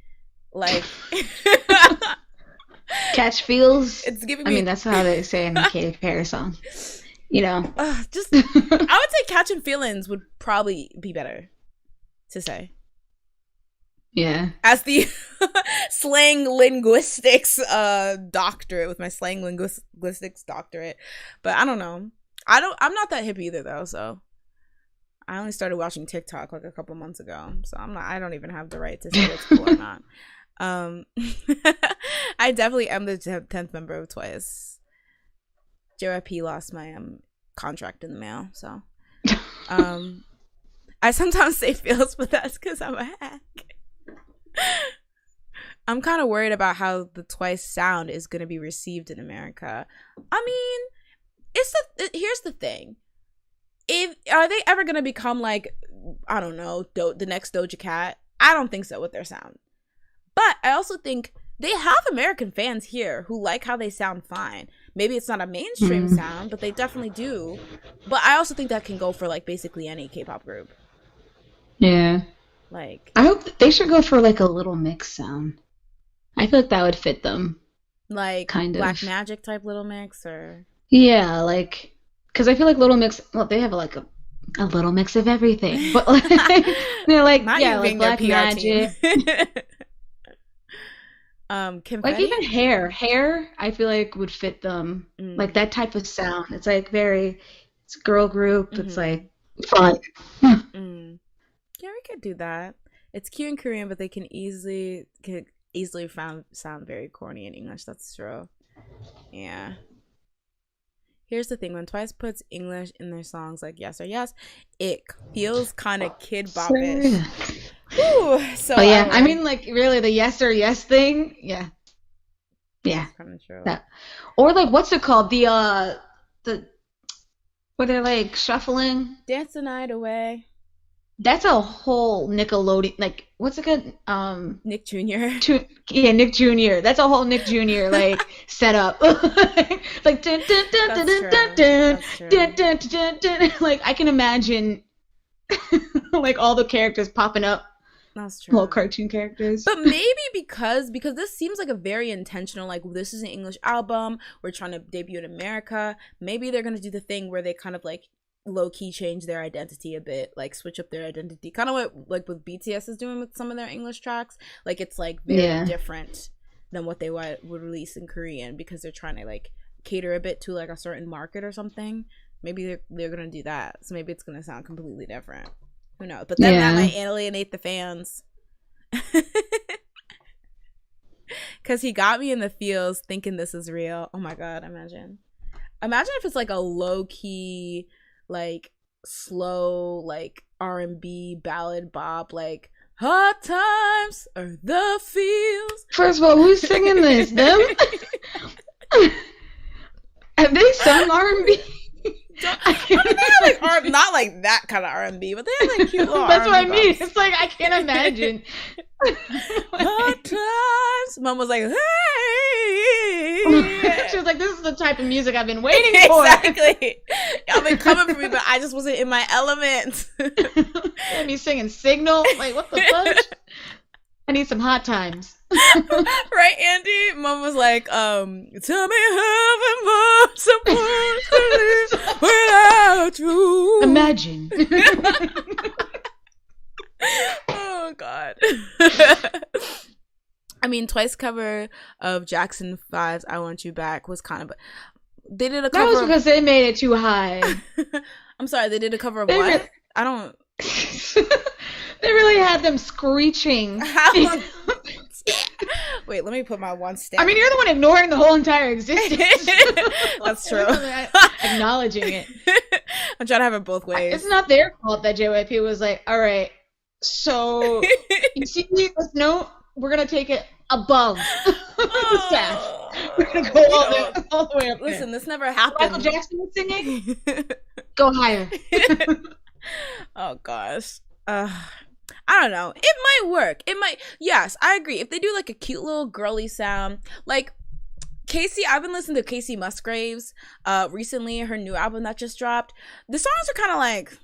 Like
catch feels.
It's giving me.
I mean, that's how they say in the Katy Perry song. You know,
I would say "Catching Feelings" would probably be better to say.
Yeah.
As the slang linguistics doctorate, with my slang linguistics doctorate, but I don't know. I'm not that hip either though, so I only started watching TikTok like a couple months ago, so I don't even have the right to say what's cool or not. I definitely am the 10th member of Twice. JYP lost my contract in the mail, so I sometimes say feels, but that's because I'm a hack. I'm kind of worried about how the Twice sound is going to be received in America. I mean, here's the thing. Are they ever going to become like, I don't know, the next Doja Cat? I don't think so with their sound. But I also think they have American fans here who like how they sound fine. Maybe it's not a mainstream sound, but they definitely do. But I also think that can go for like basically any K-pop group.
Yeah.
Like,
I hope they should go for like a Little Mix sound. I feel like that would fit them.
Like
kind
Black
of
Magic type Little Mix, or
yeah, like because I feel like Little Mix. Well, they have like a little mix of everything, but like they're like
not
yeah,
like
Black Magic.
Confetti?
Like even hair. I feel like would fit them. Like that type of sound. It's like it's a girl group. It's like fun.
Yeah, we could do that. It's cute in Korean, but they can easily sound very corny in English. That's true. Yeah. Here's the thing: when Twice puts English in their songs, like "Yes" or "Yes," it feels kind of kid bop-ish. So
oh yeah, I mean, like really the "Yes" or "Yes" thing. Yeah.
That's kind of true.
That, or like what's it called? The where they're like shuffling.
Dance the Night Away.
That's a whole Nickelodeon, like, what's it called?
Nick Jr.
Yeah, Nick Jr. That's a whole Nick Jr. like setup. Like dun, dun, dun, dun, dun, dun, dun, dun, dun, dun. Like I can imagine like all the characters popping up.
That's true.
Little cartoon characters.
But maybe because this seems like a very intentional, like this is an English album, we're trying to debut in America. Maybe they're gonna do the thing where they kind of like low-key change their identity a bit, like switch up their identity, kind of what like with BTS is doing with some of their English tracks. Like it's like very different than what they would release in Korean, because they're trying to like cater a bit to like a certain market or something. Maybe they're gonna do that, so maybe it's gonna sound completely different. Who knows? But then that might alienate the fans. Because he got me in the feels thinking this is real. Oh my god, imagine if it's like a low-key, like slow, like R&B ballad bop, like hard times are the feels.
First of all, who's singing this? Them? Have they sung R&B?
I mean, they have like not like that kind of R&B, but they have like cute little
That's
R&B
what I mean.
bops.
It's like I can't imagine.
Hard times. Mom was like, hey.
She was like, this is the type of music I've been waiting for.
Exactly. Y'all been coming for me, but I just wasn't in my element.
And me singing Signal. Like, what the fuck? I need some hot times.
Right, Andy? Mom was like, tell me how I'm supposed to live without you.
Imagine.
Oh, God. I mean, Twice cover of Jackson 5's I Want You Back was kind of... They did a cover...
That was because they made it too high.
I'm sorry, they did a cover of what? I don't...
They really had them screeching.
Wait, let me put my one step.
I mean, you're the one ignoring the whole entire existence.
That's true.
Acknowledging it.
I'm trying to have it both ways.
It's not their fault that JYP was like, all right, so you see this note? We're going to take it above the staff. We're going to go all the way up there.
Listen, this never happened.
Michael Jackson was singing? Go higher.
Oh, gosh. I don't know. It might work. It might. Yes, I agree. If they do like a cute little girly sound, like Casey, I've been listening to Casey Musgraves recently, her new album that just dropped. The songs are kind of like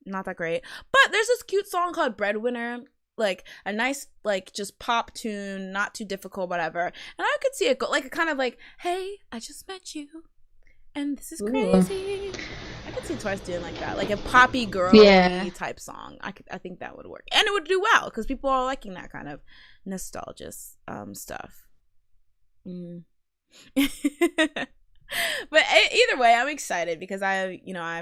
not that great, but there's this cute song called Breadwinner, like a nice like just pop tune, not too difficult, whatever. And I could see it go like a kind of like, hey, I just met you and this is crazy. I could see Twice doing like that, like a poppy girly type song. I think that would work, and it would do well because people are liking that kind of nostalgia stuff. But either way, I'm excited because I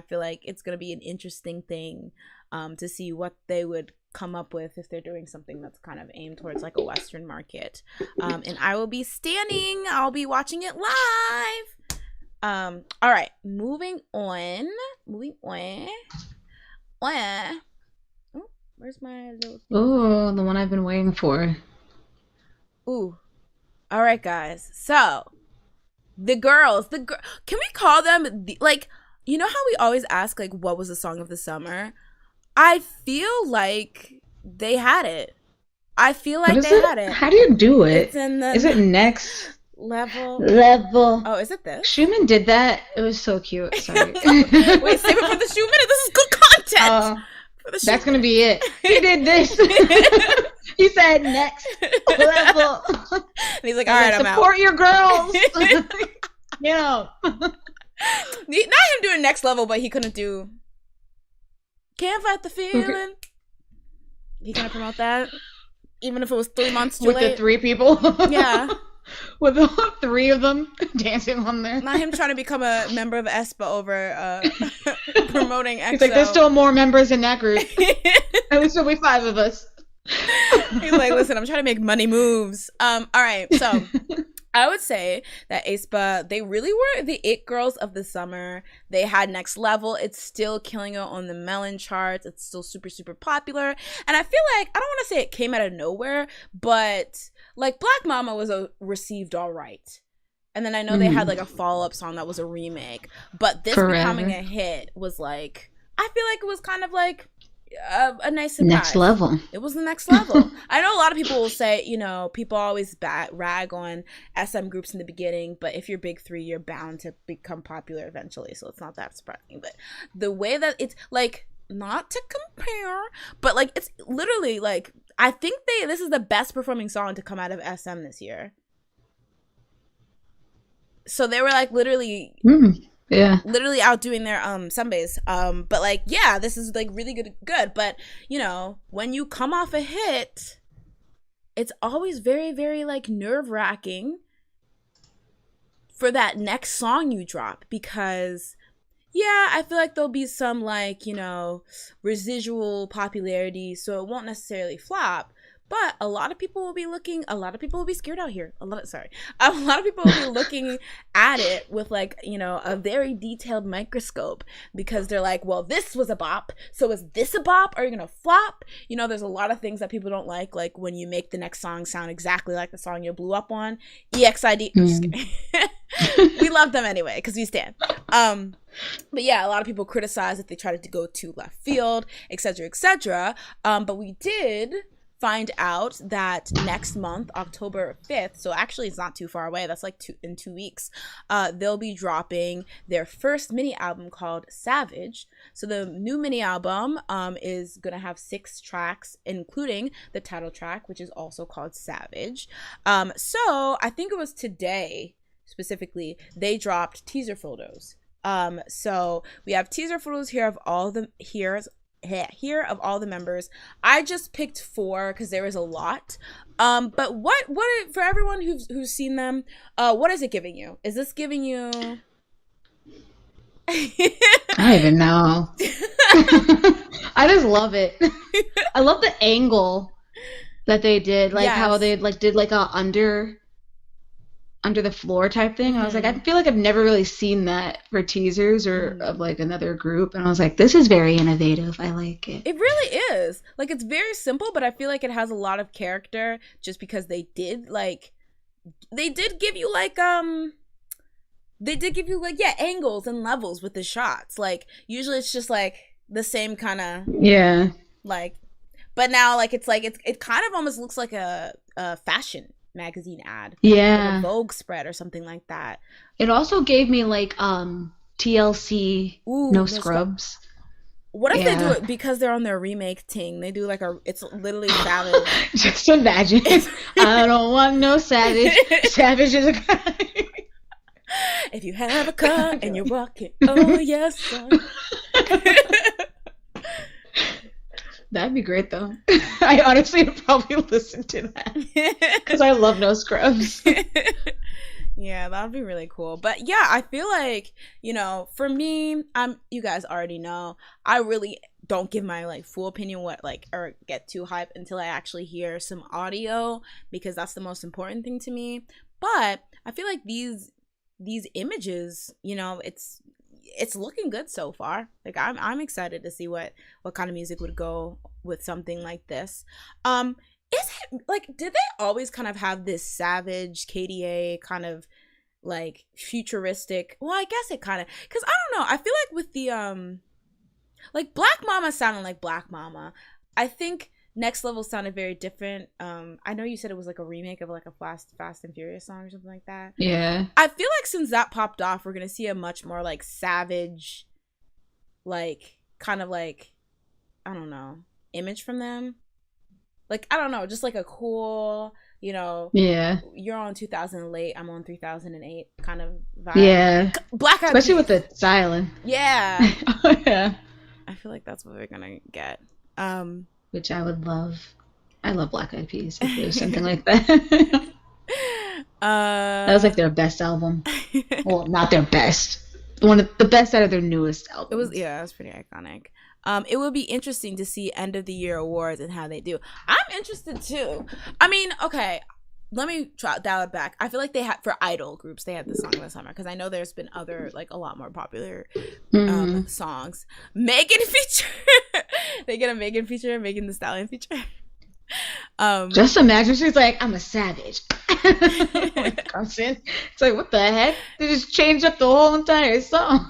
feel like it's gonna be an interesting thing to see what they would come up with if they're doing something that's kind of aimed towards like a Western market. And I will be standing. I'll be watching it live. All right, moving on. Oh, where's my little thing?
Oh, the one I've been waiting for.
Ooh. All right, guys. So the girls, can we call them like, you know how we always ask like what was the song of the summer? I feel like they had it. I feel like they had it.
How do you do it?
It's in the,
is it next
level?
Oh,
is it this?
Schumann did that. It was so cute. Sorry.
Wait, save it for the Schumann. This is good content.
That's gonna be it. He did this. He said next level.
And he's like, all right, I'm out.
Support your girls. You know.
Not him doing next level, but he couldn't do Can't Fight the Feeling. Okay. He gonna promote that? Even if it was 3 months too late?
With the 3 people?
Yeah.
With the 3 of them dancing on there.
Not him trying to become a member of ESPA over promoting EXO.
He's like, there's still more members in that group. At least there'll be 5 of us.
He's like, listen, I'm trying to make money moves. All right, so I would say that aespa, they really were the it girls of the summer. They had Next Level. It's still killing it on the Melon charts. It's still super, super popular. And I feel like, I don't want to say it came out of nowhere, but like Black Mama was received all right. And then I know they had like a follow-up song that was a remake. But this becoming a hit was like, I feel like it was kind of like a nice surprise.
Next level.
It was the next level. I know a lot of people will say, people always rag on SM groups in the beginning, but if you're big 3, you're bound to become popular eventually, so it's not that surprising. But the way that it's like, not to compare, but like it's literally like, I think this is the best performing song to come out of SM this year. So they were like literally literally outdoing their Sunbays. But like, yeah, this is like really good. But when you come off a hit, it's always very, very like nerve-wracking for that next song you drop, because I feel like there'll be some like, residual popularity, so it won't necessarily flop. But a lot of people will be scared out here. A lot of people will be looking at it with like, a very detailed microscope, because they're like, well, this was a bop, so is this a bop? Are you gonna flop? There's a lot of things that people don't like when you make the next song sound exactly like the song you blew up on. EXID. I'm just kidding. We love them anyway, because we stand. But yeah, a lot of people criticize if they try to go to left field, etc., etc. But we did find out that next month, October 5th, so actually it's not too far away, that's like 2 weeks, they'll be dropping their first mini album called Savage. So the new mini album is gonna have 6 tracks, including the title track, which is also called Savage. So I think it was today specifically they dropped teaser photos. So we have teaser photos here of all the of all the members. I just picked 4 because there is a lot. But what for everyone who's seen them, what is it giving you? Is this giving you
I don't even know. I just love it. I love the angle that they did, like how they like did like a under the floor type thing. I was like, I feel like I've never really seen that for teasers or of like another group, and I was like, this is very innovative. I like it.
It really is. Like, it's very simple, but I feel like it has a lot of character just because they did give you like angles and levels with the shots. Like usually it's just like the same kind of like But now, like, it kind of almost looks like a fashion magazine ad.
Yeah.
Like a Vogue spread or something like that.
It also gave me, like, TLC, No Scrubs.
What if they do it because they're on their remake thing? They do like it's literally Savage.
Just imagine. I don't want no Savage. Savage is a guy.
If you have a car and you're walking, oh yes, son.
That'd be great, though. I honestly would probably listen to that because I love No Scrubs.
Yeah, that would be really cool. But yeah, I feel like, you know, for me, you guys already know, I really don't give my like full opinion or get too hyped until I actually hear some audio, because that's the most important thing to me. But I feel like these images, you know, it's looking good so far. Like I'm excited to see what kind of music would go with something like this. Is it like, did they always kind of have this Savage KDA kind of like futuristic? Well, I guess it kind of, because I don't know, I feel like with the like Black Mama sounded like Black Mama. I think Next Level sounded very different. I know you said it was like a remake of like a Fast and Furious song or something like that.
Yeah.
I feel like since that popped off, we're gonna see a much more like Savage, like kind of like, I don't know, image from them. Like, I don't know, just like a cool, you know,
yeah,
you're on 2000 late, I'm on 3008 kind of vibe.
Yeah.
Black Eyed
Especially
Peas.
with the styling.
Yeah.
Oh, yeah.
I feel like that's what we're gonna get.
Which I would love. I love Black Eyed Peas if there was something like that. That was like their best album. Well, not their best. One of the best out of their newest albums.
It was pretty iconic. It will be interesting to see end of the year awards and how they do. I'm interested too. I mean, okay, let me dial it back. I feel like they had, for idol groups, they had this song in the summer, because I know there's been other like a lot more popular songs. Megan feature. They get a Megan feature, Megan Thee Stallion feature.
Just imagine she's like, I'm a savage. Comes in. It's like, what the heck? They just changed up the whole entire song.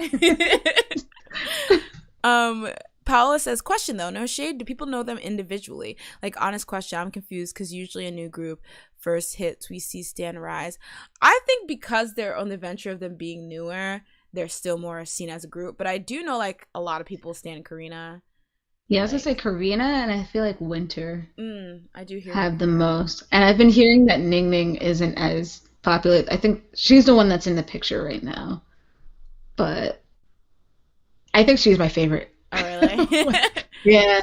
Paola says, question though, no shade, do people know them individually? Like, honest question, I'm confused because usually a new group first hits, we see stan rise. I think because they're on the venture of them being newer, they're still more seen as a group. But I do know like a lot of people stan Karina.
Yeah, I was gonna say Karina, and I feel like Winter
I do hear
have the most. And I've been hearing that Ning Ning isn't as popular. I think she's the one that's in the picture right now. But I think she's my favorite.
Oh, really?
Yeah.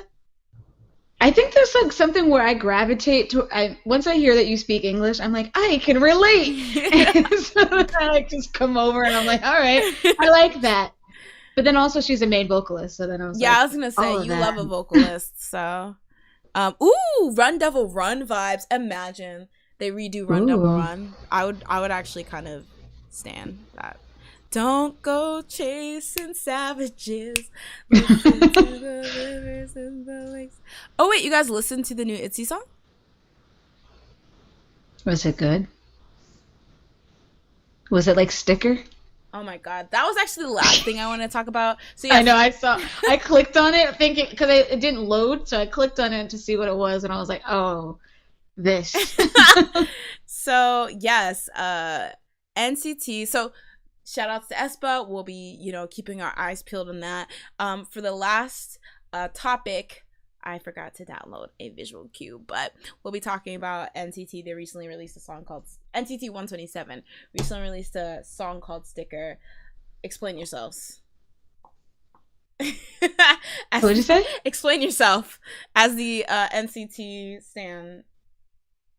I think there's like something where I gravitate to. Once I hear that you speak English, I'm like, I can relate. And so I like just come over and I'm like, all right, I like that. But then also she's a main vocalist, so then I was
I was gonna say you love a vocalist, so Run Devil Run vibes. Imagine they redo Run Devil Run. I would actually kind of stand that. Don't go chasing savages. Listen to the rivers and the lakes. Oh wait, you guys listened to the new ITZY song?
Was it good? Was it like Sticker?
Oh my god, that was actually the last thing I want to talk about. So yeah,
I know, I clicked on it thinking, because it didn't load, so I clicked on it to see what it was, and I was like, oh, this.
So yes, NCT. So shout outs to Espa. We'll be, keeping our eyes peeled on that. For the last topic, I forgot to download a visual cue, but we'll be talking about NCT. They recently released a song called NCT 127. Recently released a song called Sticker. Explain yourselves.
What did you say?
Explain yourself as the NCT stan.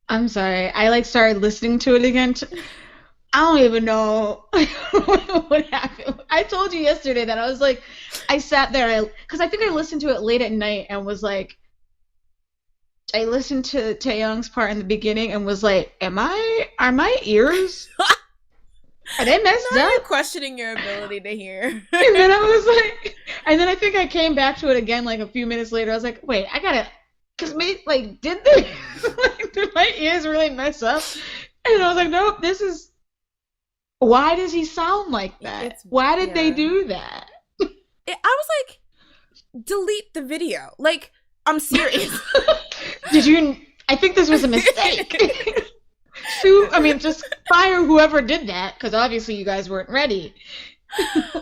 I'm sorry. I started listening to it again. I don't even know what happened. I told you yesterday that I was like, I sat there, because I think I listened to it late at night and was like, I listened to Taeyong's part in the beginning and was like, are my ears, are they messed
now
up?
You're questioning your ability to hear.
And then I was like, and then I think I came back to it again like a few minutes later. I was like, wait, I gotta, because did they, did my ears really mess up? And I was like, nope, why does he sound like that? Why did they do that?
I was like, delete the video. Like, I'm serious.
Did you? I think this was a mistake. Just fire whoever did that, because obviously you guys weren't ready.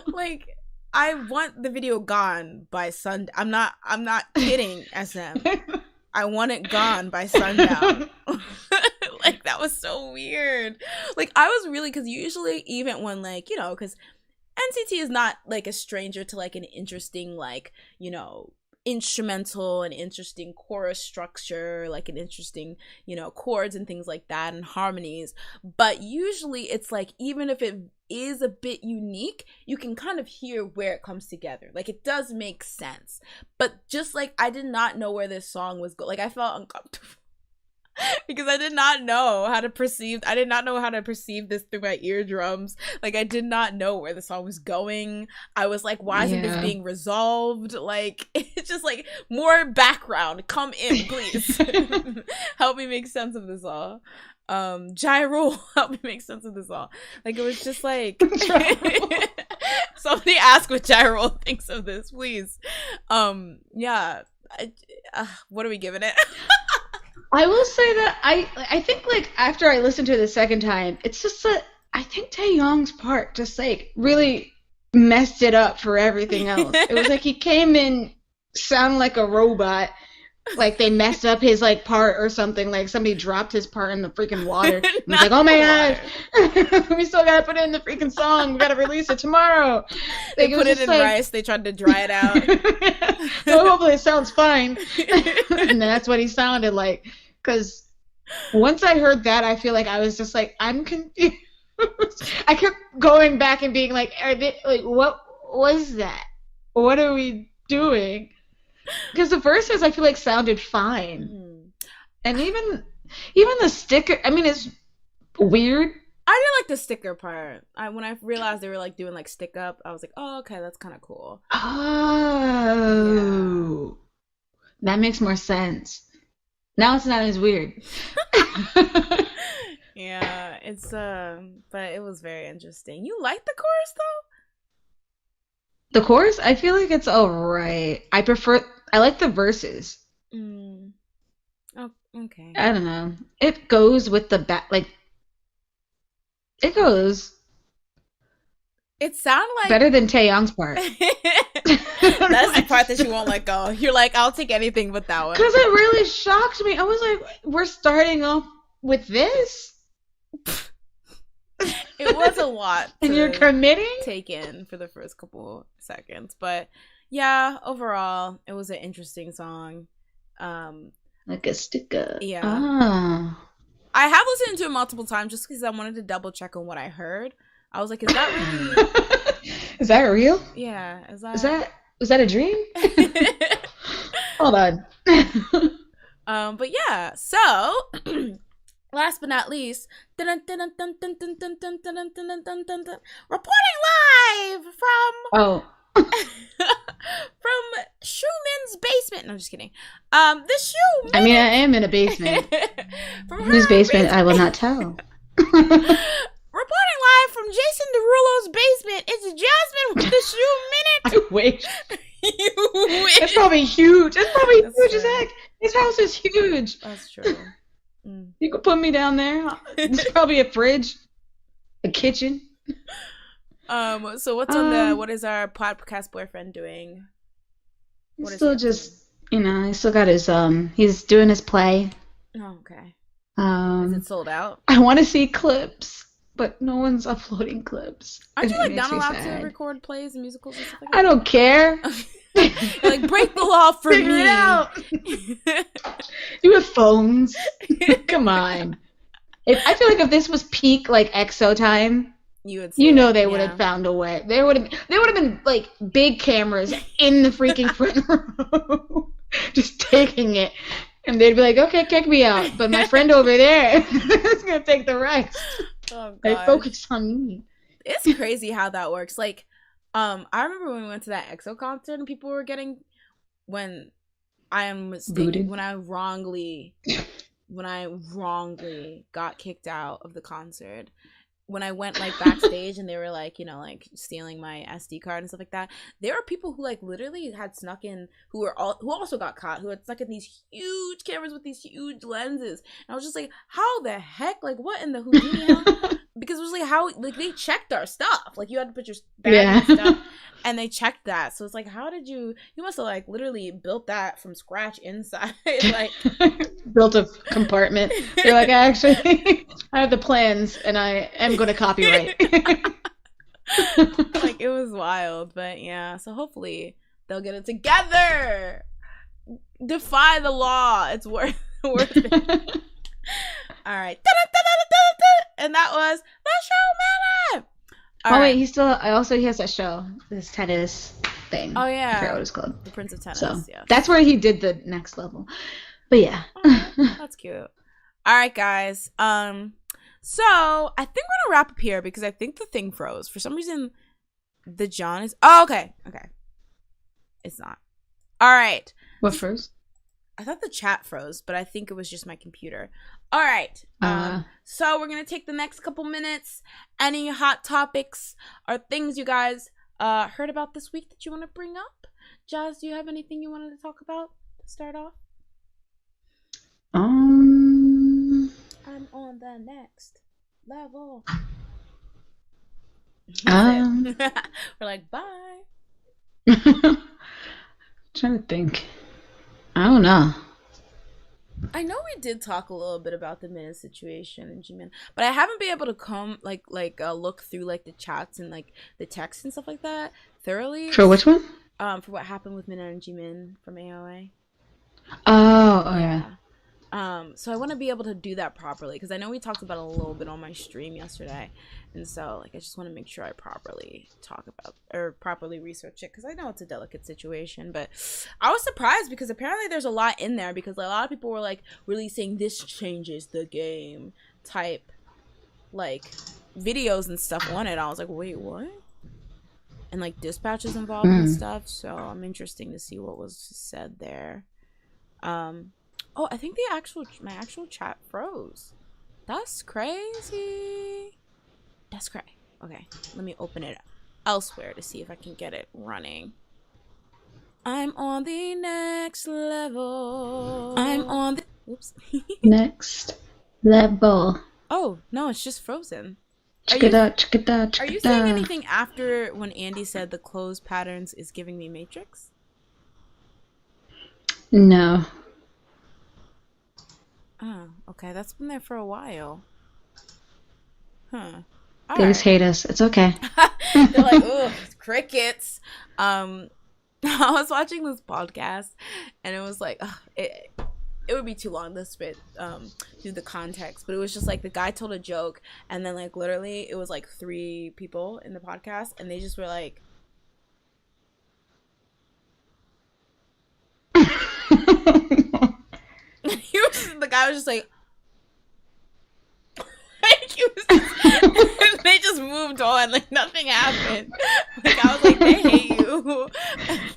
Like, I want the video gone by sundown. I'm not kidding, SM. I want it gone by sundown. Like, that was so weird. Like, I was really, because usually even when, like, you know, because NCT is not like a stranger to like an interesting, like, you know, instrumental and interesting chorus structure, like an interesting, you know, chords and things like that and harmonies. But usually it's like, even if it is a bit unique, you can kind of hear where it comes together. Like, it does make sense. But just like, I did not know where this song was going. Like, I felt uncomfortable. Because I did not know how to perceive this through my eardrums. Like, I did not know where the song was going. I was like, why isn't this being resolved? Like, it's just like, more background, come in, please. Help me make sense of this all. Gyro, help me make sense of this all. Like, it was just like, somebody ask what Gyro thinks of this, please. Yeah, what are we giving it?
I will say that I think, like, after I listened to it the second time, it's just that I think Taeyong's part just, like, really messed it up for everything else. It was like he came in sounding like a robot, like they messed up his, like, part or something, like somebody dropped his part in the freaking water. And he's like, oh my gosh, we still gotta put it in the freaking song, we gotta release it tomorrow.
They put it in rice, they tried to dry it out.
So hopefully it sounds fine. And that's what he sounded like. Because once I heard that, I feel like I was just like, I'm confused. I kept going back and being like, what was that? What are we doing? Because the verses, I feel like, sounded fine. And even the sticker, I mean, it's weird.
I didn't like the sticker part. When I realized they were, like, doing, like, stick up, I was like, oh, okay, that's kind of cool.
Oh. Yeah. That makes more sense. Now it's not as weird.
Yeah, it's, but it was very interesting. You like the chorus, though?
The chorus? I feel like it's alright. I like the verses.
Oh, okay.
I don't know. It goes with the it goes.
It sounded like
better than Taeyong's part.
That's the part that you won't let go. You're like, I'll take anything but that one.
Because it really shocked me. I was like, we're starting off with this?
It was a lot
and you're committing?
Take in for the first couple seconds. But yeah, overall, it was an interesting song.
Like a sticker.
Yeah.
Ah.
I have listened to it multiple times just because I wanted to double check on what I heard. I was like, is that really...
Is that real?
Yeah.
Was that a dream? Hold on.
But yeah, so last but not least, reporting live from from Schumann's basement. No, I'm just kidding. The Schumann.
I mean, I am in a basement. Whose basement? I will not tell.
Reporting live from Jason Derulo's basement, it's Jasmine with the Shoe Minute.
I wish.
You wish.
It's probably huge. It's probably huge as heck. His house is huge.
That's true.
You could put me down there. There's probably a fridge, a kitchen.
So what is our podcast boyfriend doing?
He's still just, he's still got his, he's doing his play.
Oh, okay.
Is
it sold out?
I want to see clips, but no one's uploading clips.
Aren't you, like, not allowed to record plays and musicals and stuff like that?
I don't care.
Like, break the law for
Figure
me.
it out. You have phones. Come on. I feel like if this was peak, like, EXO time, they would have found a way. There would have been like big cameras in the freaking front row, just taking it, and they'd be like, "Okay, kick me out," but my friend over there is gonna take the rest.
Oh, God.
They focus on me.
It's crazy how that works. Like, I remember when we went to that EXO concert and people were getting when I wrongly got kicked out of the concert. when I went like backstage and they were like, you know, like stealing my SD card and stuff like that, there are people who like literally had snuck in who also got caught, who had snuck in these huge cameras with these huge lenses. And I was just like, how the heck? Like, what in the Houdini hell? Because it was like, how, like, they checked our stuff. Like, you had to put your bag and stuff, and they checked that. So it's like, how did you must have like literally built that from scratch inside, like
built a compartment. You're like, actually, I have the plans, and I am going to copyright.
Like, it was wild. But yeah, so hopefully they'll get it together. Defy the law. It's worth it. All right. And that was the show minute.
Wait, he has that show, this tennis thing.
Oh yeah,
I forgot what it's called.
The Prince of Tennis.
So
yeah,
that's where he did the next level. But yeah,
that's cute. All right, guys. So I think we're gonna wrap up here because I think the thing froze for some reason. The John is okay. It's not. All right.
What froze?
I thought the chat froze, but I think it was just my computer. All right. So we're going to take the next couple minutes. Any hot topics or things you guys heard about this week that you want to bring up? Jazz, do you have anything you wanted to talk about to start off? I'm on the next level. We're like, bye.
Trying to think. I don't know.
I know we did talk a little bit about the Minna situation and Jimin, but I haven't been able to come look through like the chats and like the texts and stuff like that thoroughly.
For which one?
For what happened with Minna and Jimin from AOA.
Oh yeah.
So I want to be able to do that properly because I know we talked about it a little bit on my stream yesterday, and so like I just want to make sure I properly talk about or properly research it because I know it's a delicate situation. But I was surprised because apparently there's a lot in there because a lot of people were like releasing this changes the game type like videos and stuff on it. I was like, wait, what? And like dispatches involved and stuff. So I'm interested to see what was said there. Oh, I think my actual chat froze. That's crazy. That's crazy. Okay, let me open it elsewhere to see if I can get it running. I'm on the next level. Oops.
Next level.
Oh, no, it's just frozen.
Check it out.
Are you saying anything after when Andy said the closed patterns is giving me Matrix?
No.
Oh, okay. That's been there for a while. Huh.
They just hate us. It's okay.
They're like, ugh, crickets. I was watching this podcast, and it was like, it would be too long to spit through the context, but it was just like the guy told a joke, and then like literally it was like 3 people in the podcast, and they just were like, the guy was just like, they just moved on, like nothing happened. Like I was like, they hate you.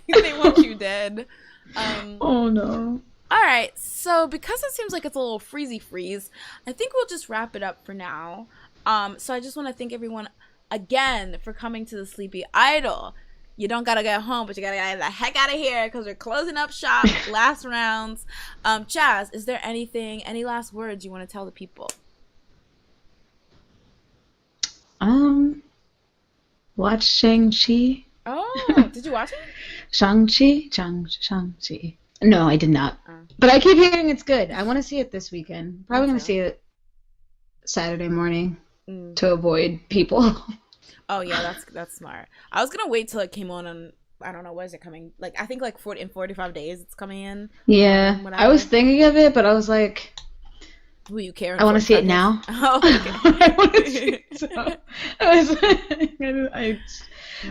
They want you dead.
Oh no.
All right, so because it seems like it's a little freeze, I think we'll just wrap it up for now. So I just want to thank everyone again for coming to the Sleepy Idol. You don't gotta get home, but you gotta get the heck out of here because we're closing up shop. Last rounds. Jazz, is there any last words you want to tell the people?
Watch Shang-Chi.
Oh, did you watch it?
Shang-Chi. No, I did not. But I keep hearing it's good. I want to see it this weekend. Probably going to see it Saturday morning to avoid people.
Oh yeah, that's smart. I was gonna wait till it came on I don't know, when is it coming? Like I think like 45 days it's coming in.
Yeah, I was thinking of it, but I was like,
will you care?
I want to see it now.
Oh, okay.
I want to see it. So I was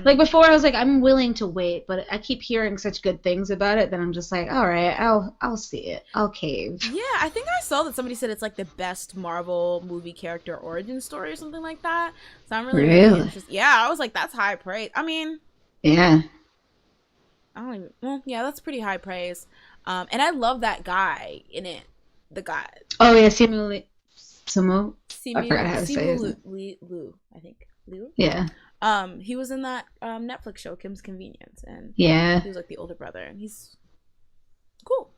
like before I was like I'm willing to wait, but I keep hearing such good things about it that I'm just like, all right, I'll see it. I'll cave.
Yeah, I think I saw that somebody said it's like the best Marvel movie character origin story or something like that. So I'm really interested. Yeah, I was like, that's high praise. I mean,
yeah.
Yeah, that's pretty high praise. And I love that guy in it. The guy.
Oh yeah, Samuel Sumo. I forgot how to say it.
Liu, I think. Liu?
Yeah.
He was in that Netflix show, Kim's Convenience, and
yeah,
he was like the older brother, and he's cool.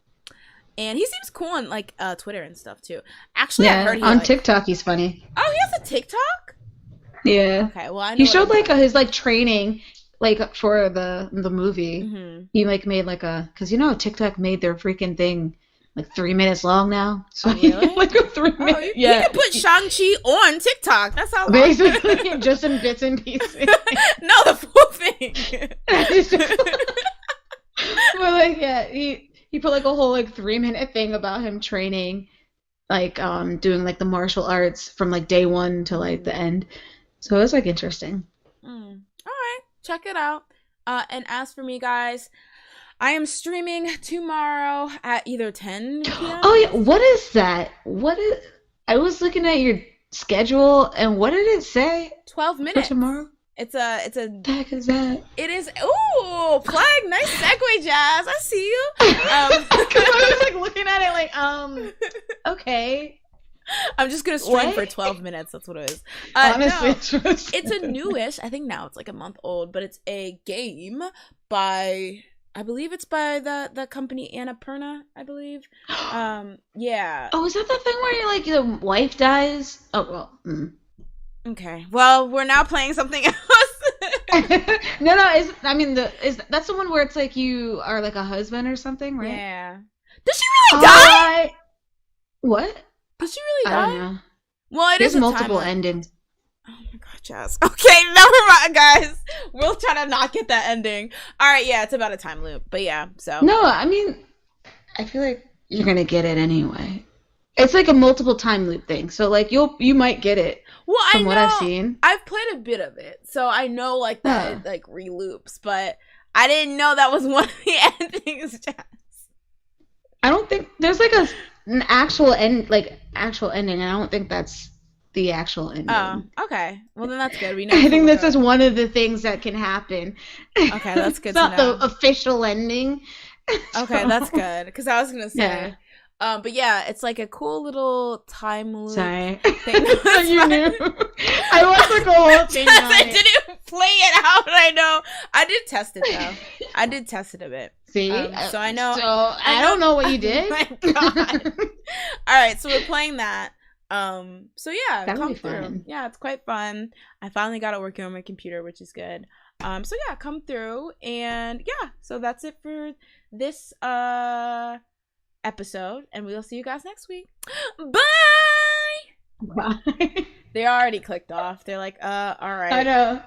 And he seems cool on like Twitter and stuff too. Actually, I heard
on TikTok he's funny.
Oh, he has a TikTok?
Yeah.
Okay, well, I know
he showed like his like training, like for the movie.
Mm-hmm.
He like made like because you know TikTok made their freaking thing like 3 minutes long now. So
really?
like a 3 minute.
You can put Shang-Chi on TikTok. That's how long.
Basically, just in bits and pieces.
No, the full thing.
But like, yeah, he put like a whole like 3 minute thing about him training, like doing like the martial arts from like day one to like the end. So it was like interesting.
All right, check it out. And as for me, guys, I am streaming tomorrow at either 10 p.m.
Oh yeah, what is that? I was looking at your schedule, and what did it say?
12 minutes
for tomorrow.
It's a.
What the heck is that?
It is. Ooh, plug. Nice segue, Jazz. I see you.
Because I was like looking at it like, okay.
I'm just gonna stream for 12 minutes. That's what it is.
Honestly,
no, it's a newish. I think now it's like a month old, but it's a game by. I believe it's by the company Annapurna, I believe. Yeah.
Oh, is that the thing where like the wife dies? Oh well.
Okay. Well, we're now playing something else.
No. That's the one where it's like you are like a husband or something, right?
Yeah. Does she really die?
What?
Does she really die?
I don't know.
Well,
There's multiple endings.
Oh my god, Jazz. Okay, never mind, guys. We'll try to not get that ending. All right, yeah, it's about a time loop, but yeah. So
no, I mean, I feel like you're gonna get it anyway. It's like a multiple time loop thing, so like you might get it.
Well,
from what I've seen,
I've played a bit of it, so I know like that it like re-loops, but I didn't know that was one of the endings, Jazz.
I don't think there's like an actual ending. I don't think that's the actual ending.
Oh, okay. Well, then that's good. We know.
I think this is one of the things that can happen.
Okay, that's good.
It's not the official ending.
Okay, that's good. Because I was gonna say, but yeah, it's like a cool little time loop.
Sorry,
thing.
you knew. I was like a whole thing.
I didn't play it out. I know. I did test it though. I did test it a bit.
See,
so I know.
So I don't know what you did.
Oh my god! All right, so we're playing that. So yeah,
That'll
come
be
through.
fun.
Yeah, it's quite fun. I finally got it working on my computer, which is good. So yeah, come through, and yeah, so that's it for this episode, and we'll see you guys next week. Bye.
Bye.
They already clicked off. They're like, all right.
I know.